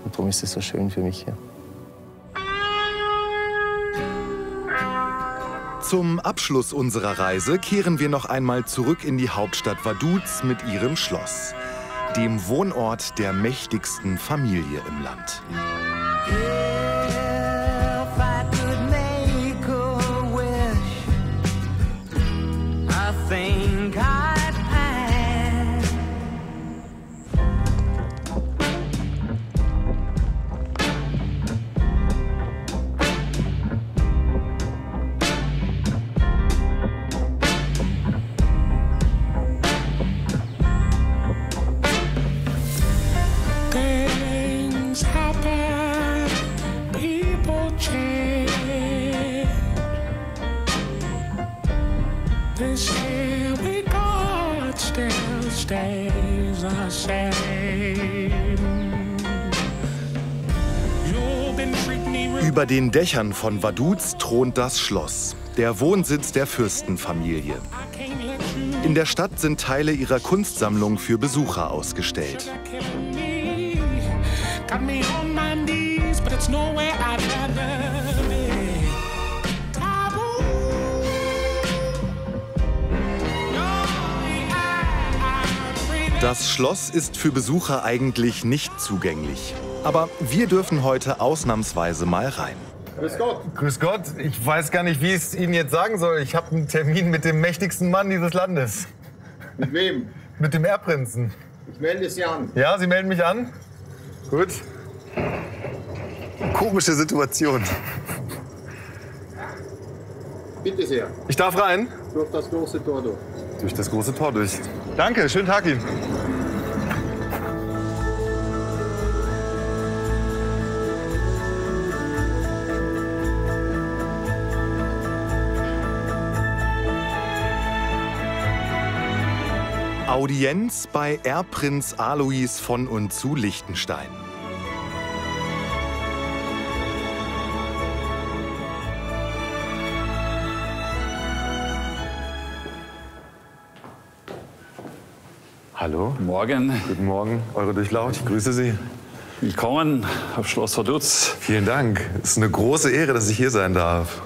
Und darum ist es so schön für mich hier. Zum Abschluss unserer Reise kehren wir noch einmal zurück in die Hauptstadt Vaduz mit ihrem Schloss, dem Wohnort der mächtigsten Familie im Land. Über den Dächern von Vaduz thront das Schloss, der Wohnsitz der Fürstenfamilie. In der Stadt sind Teile ihrer Kunstsammlung für Besucher ausgestellt. Das Schloss ist für Besucher eigentlich nicht zugänglich. Aber wir dürfen heute ausnahmsweise mal rein. Grüß Gott. Grüß Gott. Ich weiß gar nicht, wie ich es Ihnen jetzt sagen soll. Ich habe einen Termin mit dem mächtigsten Mann dieses Landes. Mit wem? Mit dem Erbprinzen. Ich melde Sie an. Ja, Sie melden mich an? Gut. Komische Situation. Bitte sehr. Ich darf rein? Durch das große Tor durch. Durch das große Tor durch. Danke, schönen Tag Ihnen. Audienz bei Erbprinz Alois von und zu Liechtenstein. Hallo. Morgen. Guten Morgen, Eure Durchlaucht. Ich grüße Sie. Willkommen auf Schloss Vaduz. Vielen Dank. Es ist eine große Ehre, dass ich hier sein darf.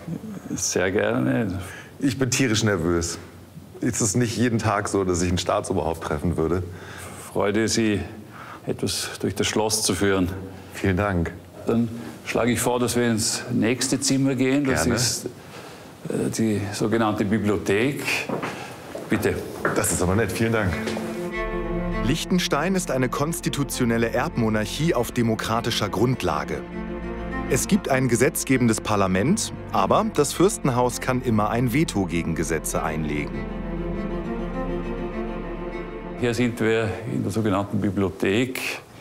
Sehr gerne. Ich bin tierisch nervös. Ist es nicht jeden Tag so, dass ich ein Staatsoberhaupt treffen würde? Freude, Sie etwas durch das Schloss zu führen. Vielen Dank. Dann schlage ich vor, dass wir ins nächste Zimmer gehen. Das ist die sogenannte Bibliothek. Bitte. Das ist aber nett, vielen Dank. Liechtenstein ist eine konstitutionelle Erbmonarchie auf demokratischer Grundlage. Es gibt ein gesetzgebendes Parlament, aber das Fürstenhaus kann immer ein Veto gegen Gesetze einlegen. Hier sind wir in der sogenannten Bibliothek.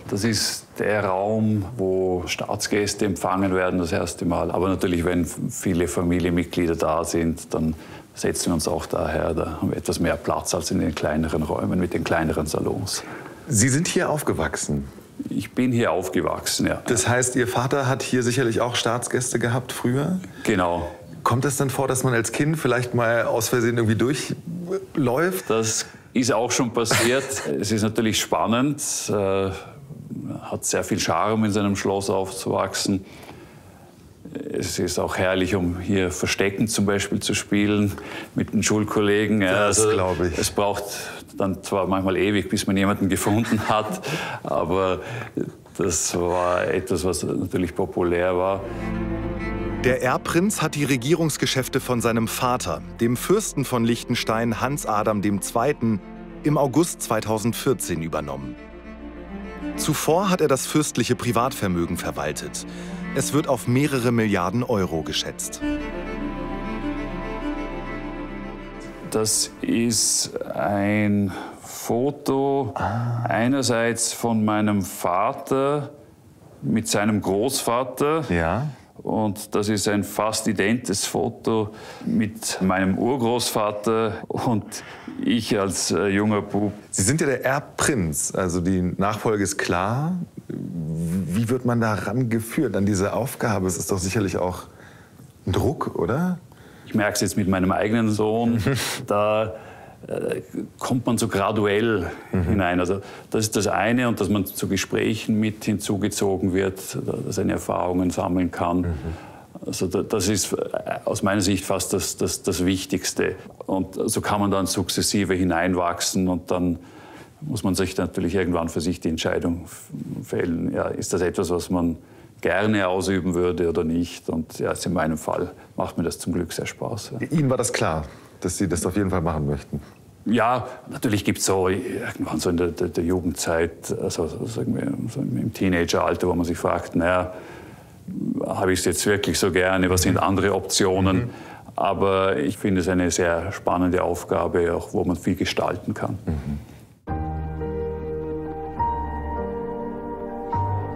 Das ist der Raum, wo Staatsgäste empfangen werden das erste Mal. Aber natürlich, wenn viele Familienmitglieder da sind, dann setzen wir uns auch daher. Da haben wir etwas mehr Platz als in den kleineren Räumen mit den kleineren Salons. Sie sind hier aufgewachsen? Ich bin hier aufgewachsen, ja. Das heißt, Ihr Vater hat hier sicherlich auch Staatsgäste gehabt früher? Genau. Kommt es dann vor, dass man als Kind vielleicht mal aus Versehen irgendwie durchläuft? Das ist auch schon passiert. Es ist natürlich spannend. Hat sehr viel Charme, in seinem Schloss aufzuwachsen. Es ist auch herrlich, um hier Verstecken zum Beispiel zu spielen mit den Schulkollegen. Das glaube ich. Es braucht dann zwar manchmal ewig, bis man jemanden gefunden hat, aber das war etwas, was natürlich populär war. Der Erbprinz hat die Regierungsgeschäfte von seinem Vater, dem Fürsten von Liechtenstein Hans Adam II., im August 2014 übernommen. Zuvor hat er das fürstliche Privatvermögen verwaltet. Es wird auf mehrere Milliarden Euro geschätzt. Das ist ein Foto einerseits von meinem Vater mit seinem Großvater. Ja. Und das ist ein fast identes Foto mit meinem Urgroßvater und ich als junger Bub. Sie sind ja der Erbprinz, also die Nachfolge ist klar. Wie wird man da rangeführt an diese Aufgabe? Es ist doch sicherlich auch ein Druck, oder? Ich merke es jetzt mit meinem eigenen Sohn, da kommt man so graduell hinein. Also das ist das eine, und dass man zu Gesprächen mit hinzugezogen wird, dass er Erfahrungen sammeln kann. Also das ist aus meiner Sicht fast das Wichtigste. Und so kann man dann sukzessive hineinwachsen, und dann muss man sich natürlich irgendwann für sich die Entscheidung fällen, ja, ist das etwas, was man gerne ausüben würde oder nicht. Und ja, in meinem Fall macht mir das zum Glück sehr Spaß. Ja. Ihnen war das klar, dass Sie das auf jeden Fall machen möchten? Ja, natürlich gibt es so irgendwann so in der Jugendzeit, also sagen wir, so im Teenageralter, wo man sich fragt, naja, habe ich es jetzt wirklich so gerne, was sind andere Optionen? Aber ich finde es eine sehr spannende Aufgabe, auch wo man viel gestalten kann.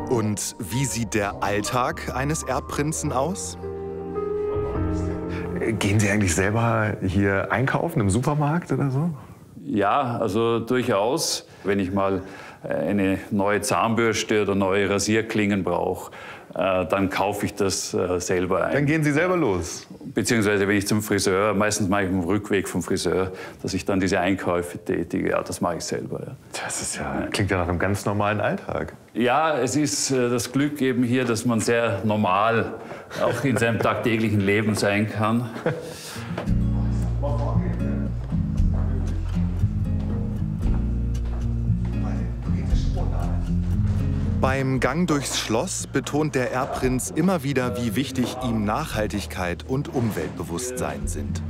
Und wie sieht der Alltag eines Erbprinzen aus? Gehen Sie eigentlich selber hier einkaufen im Supermarkt oder so? Ja, also durchaus. Wenn ich mal eine neue Zahnbürste oder neue Rasierklingen brauche, dann kaufe ich das selber ein. Dann gehen Sie selber los? Beziehungsweise wenn ich zum Friseur, meistens mache ich im Rückweg vom Friseur, dass ich dann diese Einkäufe tätige. Ja, das mache ich selber. Ja. Das ist klingt ja nach einem ganz normalen Alltag. Ja, es ist das Glück eben hier, dass man sehr normal auch in seinem tagtäglichen Leben sein kann. Beim Gang durchs Schloss betont der Erbprinz immer wieder, wie wichtig ihm Nachhaltigkeit und Umweltbewusstsein sind.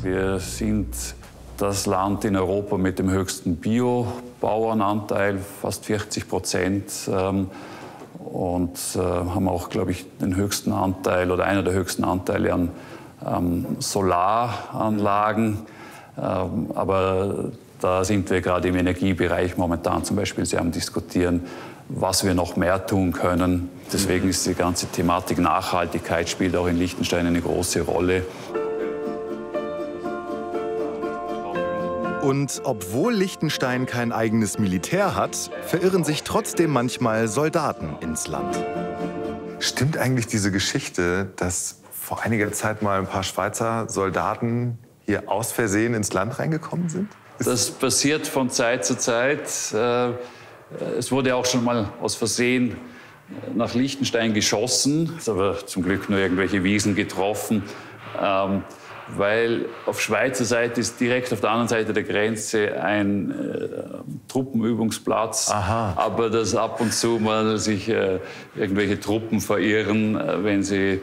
Wir sind das Land in Europa mit dem höchsten Biobauernanteil, fast 40%. Und haben auch, glaube ich, den höchsten Anteil oder einer der höchsten Anteile an Solaranlagen. Aber da sind wir gerade im Energiebereich momentan zum Beispiel sehr am Diskutieren, was wir noch mehr tun können. Deswegen ist die ganze Thematik Nachhaltigkeit spielt auch in Liechtenstein eine große Rolle. Und obwohl Liechtenstein kein eigenes Militär hat, verirren sich trotzdem manchmal Soldaten ins Land. Stimmt eigentlich diese Geschichte, dass vor einiger Zeit mal ein paar Schweizer Soldaten hier aus Versehen ins Land reingekommen sind? Das passiert von Zeit zu Zeit. Es wurde auch schon mal aus Versehen nach Liechtenstein geschossen. Es ist aber zum Glück nur irgendwelche Wiesen getroffen. weil auf Schweizer Seite ist direkt auf der anderen Seite der Grenze ein Truppenübungsplatz. Aha. Aber dass ab und zu mal sich irgendwelche Truppen verirren, wenn sie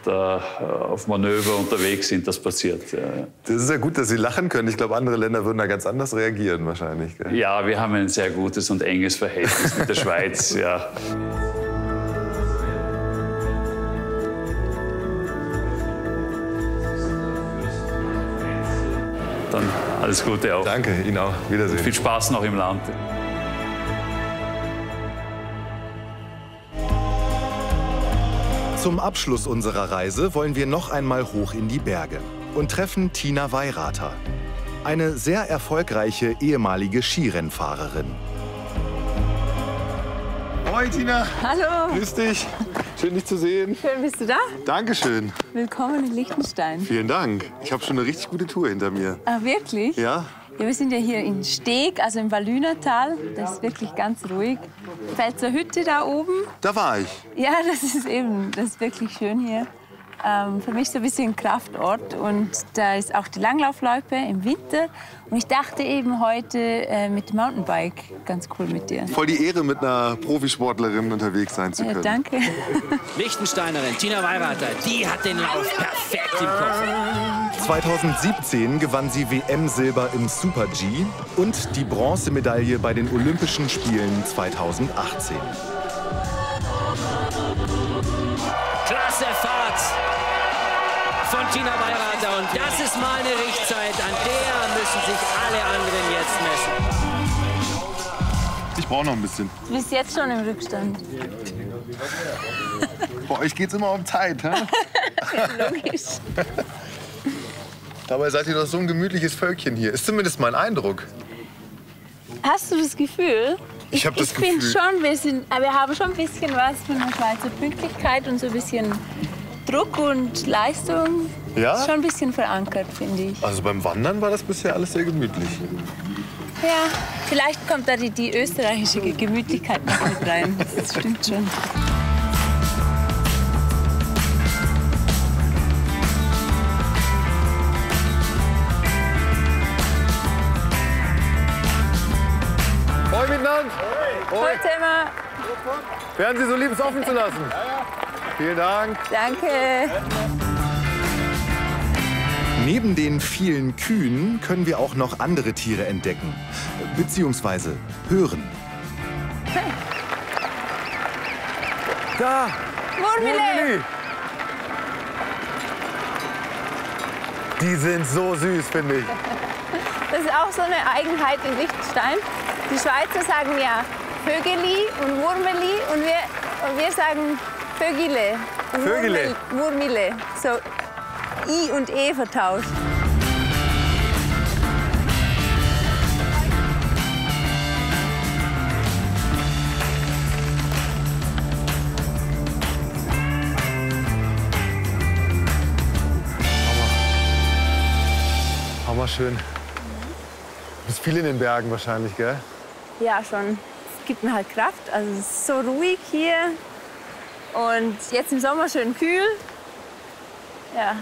da auf Manöver unterwegs sind, das passiert. Ja. Das ist ja gut, dass Sie lachen können. Ich glaube, andere Länder würden da ganz anders reagieren wahrscheinlich. Gell? Ja, wir haben ein sehr gutes und enges Verhältnis mit der Schweiz. Ja. Dann alles Gute auch. Danke, Ihnen auch. Wiedersehen. Und viel Spaß noch im Land. Zum Abschluss unserer Reise wollen wir noch einmal hoch in die Berge und treffen Tina Weirater, eine sehr erfolgreiche ehemalige Skirennfahrerin. Hoi Tina. Hallo. Grüß dich. Schön, dich zu sehen. Schön, bist du da? Dankeschön. Willkommen in Liechtenstein. Vielen Dank. Ich habe schon eine richtig gute Tour hinter mir. Ah, wirklich? Ja? Ja, wir sind ja hier in Steg, also im Wallünertal. Das ist wirklich ganz ruhig. Pfälzer Hütte da oben. Da war ich. Ja, das ist wirklich schön hier. Für mich so ein bisschen ein Kraftort. Und da ist auch die Langlaufloipe im Winter. Und ich dachte eben heute mit dem Mountainbike ganz cool mit dir. Voll die Ehre, mit einer Profisportlerin unterwegs sein zu können. Ja, danke. Liechtensteinerin Tina Weirater, die hat den Lauf perfekt im Kopf. 2017 gewann sie WM-Silber im Super-G und die Bronzemedaille bei den Olympischen Spielen 2018. Klasse Fahrt von Tina Weirater. Und das ist mal eine Richtzeit, an der müssen sich alle anderen jetzt messen. Ich brauche noch ein bisschen. Du bist jetzt schon im Rückstand. Bei euch geht's immer um Zeit, hä? Logisch. Dabei seid ihr doch so ein gemütliches Völkchen hier. Ist zumindest mein Eindruck. Hast du das Gefühl? Ich habe das Gefühl. Ich finde schon, wir haben schon ein bisschen was von der Schweizer Pünktlichkeit und so ein bisschen Druck und Leistung. Ja? Ist schon ein bisschen verankert, finde ich. Also beim Wandern war das bisher alles sehr gemütlich. Ja, vielleicht kommt da die österreichische Gemütlichkeit noch mit rein. Das stimmt schon. Moin miteinander. Hoi, Thema. Wären Sie so lieb, es offen zu lassen? Vielen Dank. Danke. Neben den vielen Kühen können wir auch noch andere Tiere entdecken, beziehungsweise hören. Hey. Da! Murmeli! Die sind so süß, finde ich. Das ist auch so eine Eigenheit in Liechtenstein. Die Schweizer sagen ja Vögeli und Murmeli und wir sagen Vögile. Und Vögele? Murmile. So I und E vertauscht. Hammerschön. Du bist viel in den Bergen wahrscheinlich, gell? Ja, schon. Es gibt mir halt Kraft. Also es ist so ruhig hier. Und jetzt im Sommer schön kühl. Ja,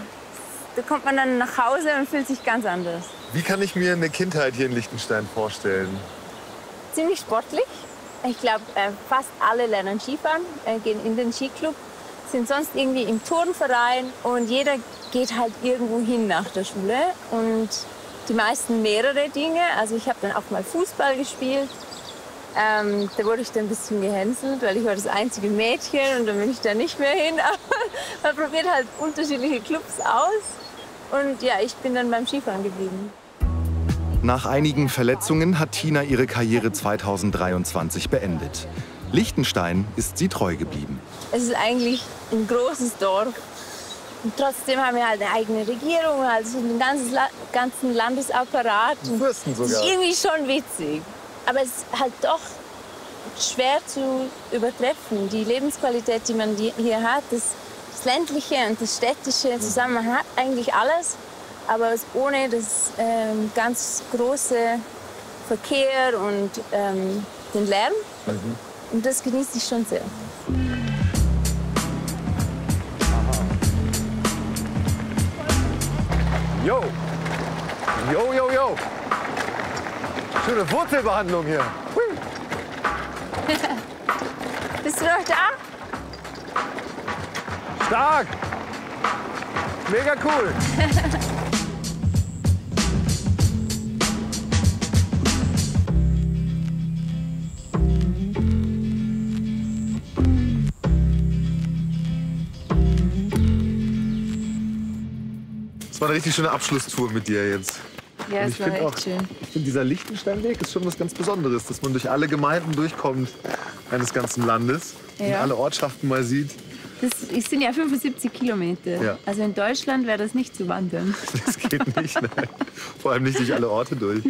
da kommt man dann nach Hause und fühlt sich ganz anders. Wie kann ich mir eine Kindheit hier in Liechtenstein vorstellen? Ziemlich sportlich. Ich glaube, fast alle lernen Skifahren, gehen in den Skiclub, sind sonst irgendwie im Turnverein und jeder geht halt irgendwo hin nach der Schule. Und die meisten mehrere Dinge. Also ich habe dann auch mal Fußball gespielt. Da wurde ich dann ein bisschen gehänselt, weil ich war das einzige Mädchen und dann bin ich da nicht mehr hin. Aber man probiert halt unterschiedliche Clubs aus. Und ja, ich bin dann beim Skifahren geblieben. Nach einigen Verletzungen hat Tina ihre Karriere 2023 beendet. Liechtenstein ist sie treu geblieben. Es ist eigentlich ein großes Dorf. Und trotzdem haben wir halt eine eigene Regierung, also einen ganzen Landesapparat. Fürsten sogar. Das ist irgendwie schon witzig. Aber es ist halt doch schwer zu übertreffen. Die Lebensqualität, die man hier hat, das ländliche und das städtische zusammen, man hat eigentlich alles. Aber ohne das ganz große Verkehr und den Lärm. Und das genieße ich schon sehr. Jo. Jo, jo, jo. Schöne Wurzelbehandlung hier. Hui. Bist du noch da? Stark. Mega cool. Das war eine richtig schöne Abschlusstour mit dir jetzt. Ja, es war echt schön. Ich finde, dieser Lichtensteinweg ist schon was ganz Besonderes, dass man durch alle Gemeinden durchkommt eines ganzen Landes und Ja. alle Ortschaften mal sieht. Das sind ja 75 Kilometer. Ja. Also in Deutschland wäre das nicht zu wandern. Das geht nicht, nein. Vor allem nicht durch alle Orte durch.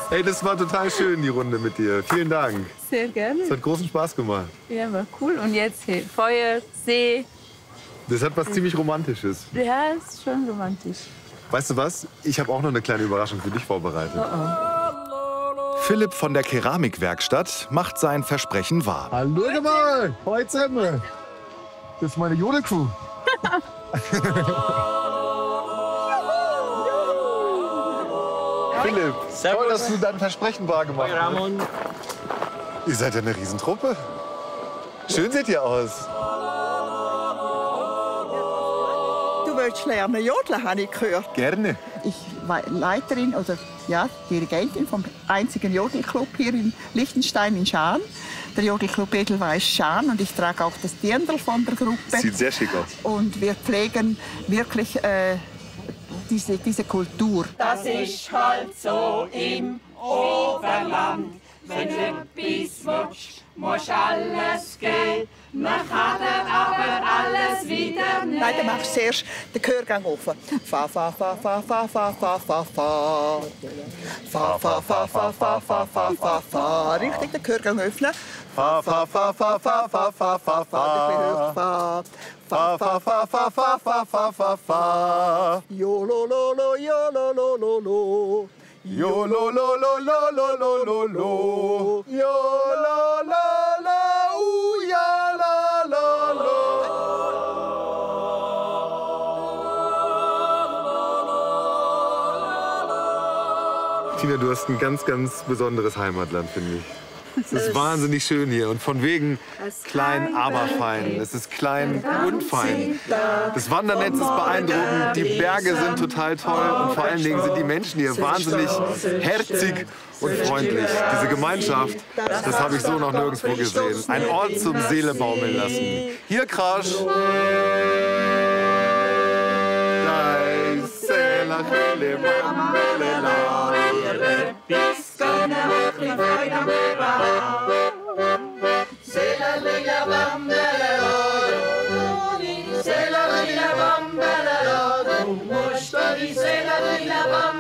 Hey, das war total schön, die Runde mit dir. Vielen Dank. Sehr gerne. Es hat großen Spaß gemacht. Ja, war cool. Und jetzt hey, Feuer, See. Das hat was ziemlich Romantisches. Ja, ist schon romantisch. Weißt du was? Ich habe auch noch eine kleine Überraschung für dich vorbereitet. Philipp von der Keramikwerkstatt macht sein Versprechen wahr. Hallo mal, heute sind wir. Das ist meine Jodelcrew. Philipp, toll, dass du dein Versprechen wahrgemacht hast. Ramon. Ihr seid ja eine Riesentruppe. Schön seht ihr aus. Du willst lernen jodeln, habe ich gehört. Gerne. Ich war Leiterin oder ja, Dirigentin vom einzigen Jodelclub hier in Liechtenstein in Schaan. Der Jodelclub Edelweiss Schaan und ich trage auch das Dirndl von der Gruppe. Sieht sehr schick aus. Und wir pflegen wirklich diese Kultur. Das ist halt so im Oberland. Wenn du etwas willst, musst alles gehen. Man kann dir aber alles wieder nehmen. Nein, dann machst du zuerst den Gehörgang auf. Fa, fa, fa, fa, fa, fa, fa, fa, fa. Fa, fa, fa, fa, fa, fa, fa, fa, fa. Richtig den Gehörgang öffnen. Fa, fa, fa, fa, fa, fa, fa, fa, fa. Fa. Fa, fa, fa, fa, fa, fa, fa, fa, fa. Jo, lo, lo, lo, jo, lo, lo, lo, lo. Jo, lo, lo, lo, lo, lo, lo, lo, lo. Jo, lo, lo, lo, ja, la, lo, lo. Tina, du hast ein ganz, ganz besonderes Heimatland, finde ich. Es ist wahnsinnig schön hier und von wegen klein, aber fein. Es ist klein und fein. Das Wandernetz ist beeindruckend, die Berge sind total toll und vor allen Dingen sind die Menschen hier wahnsinnig herzig und freundlich. Diese Gemeinschaft, das habe ich so noch nirgendwo gesehen. Ein Ort zum Seele baumeln lassen. Hier, Krasch. Sela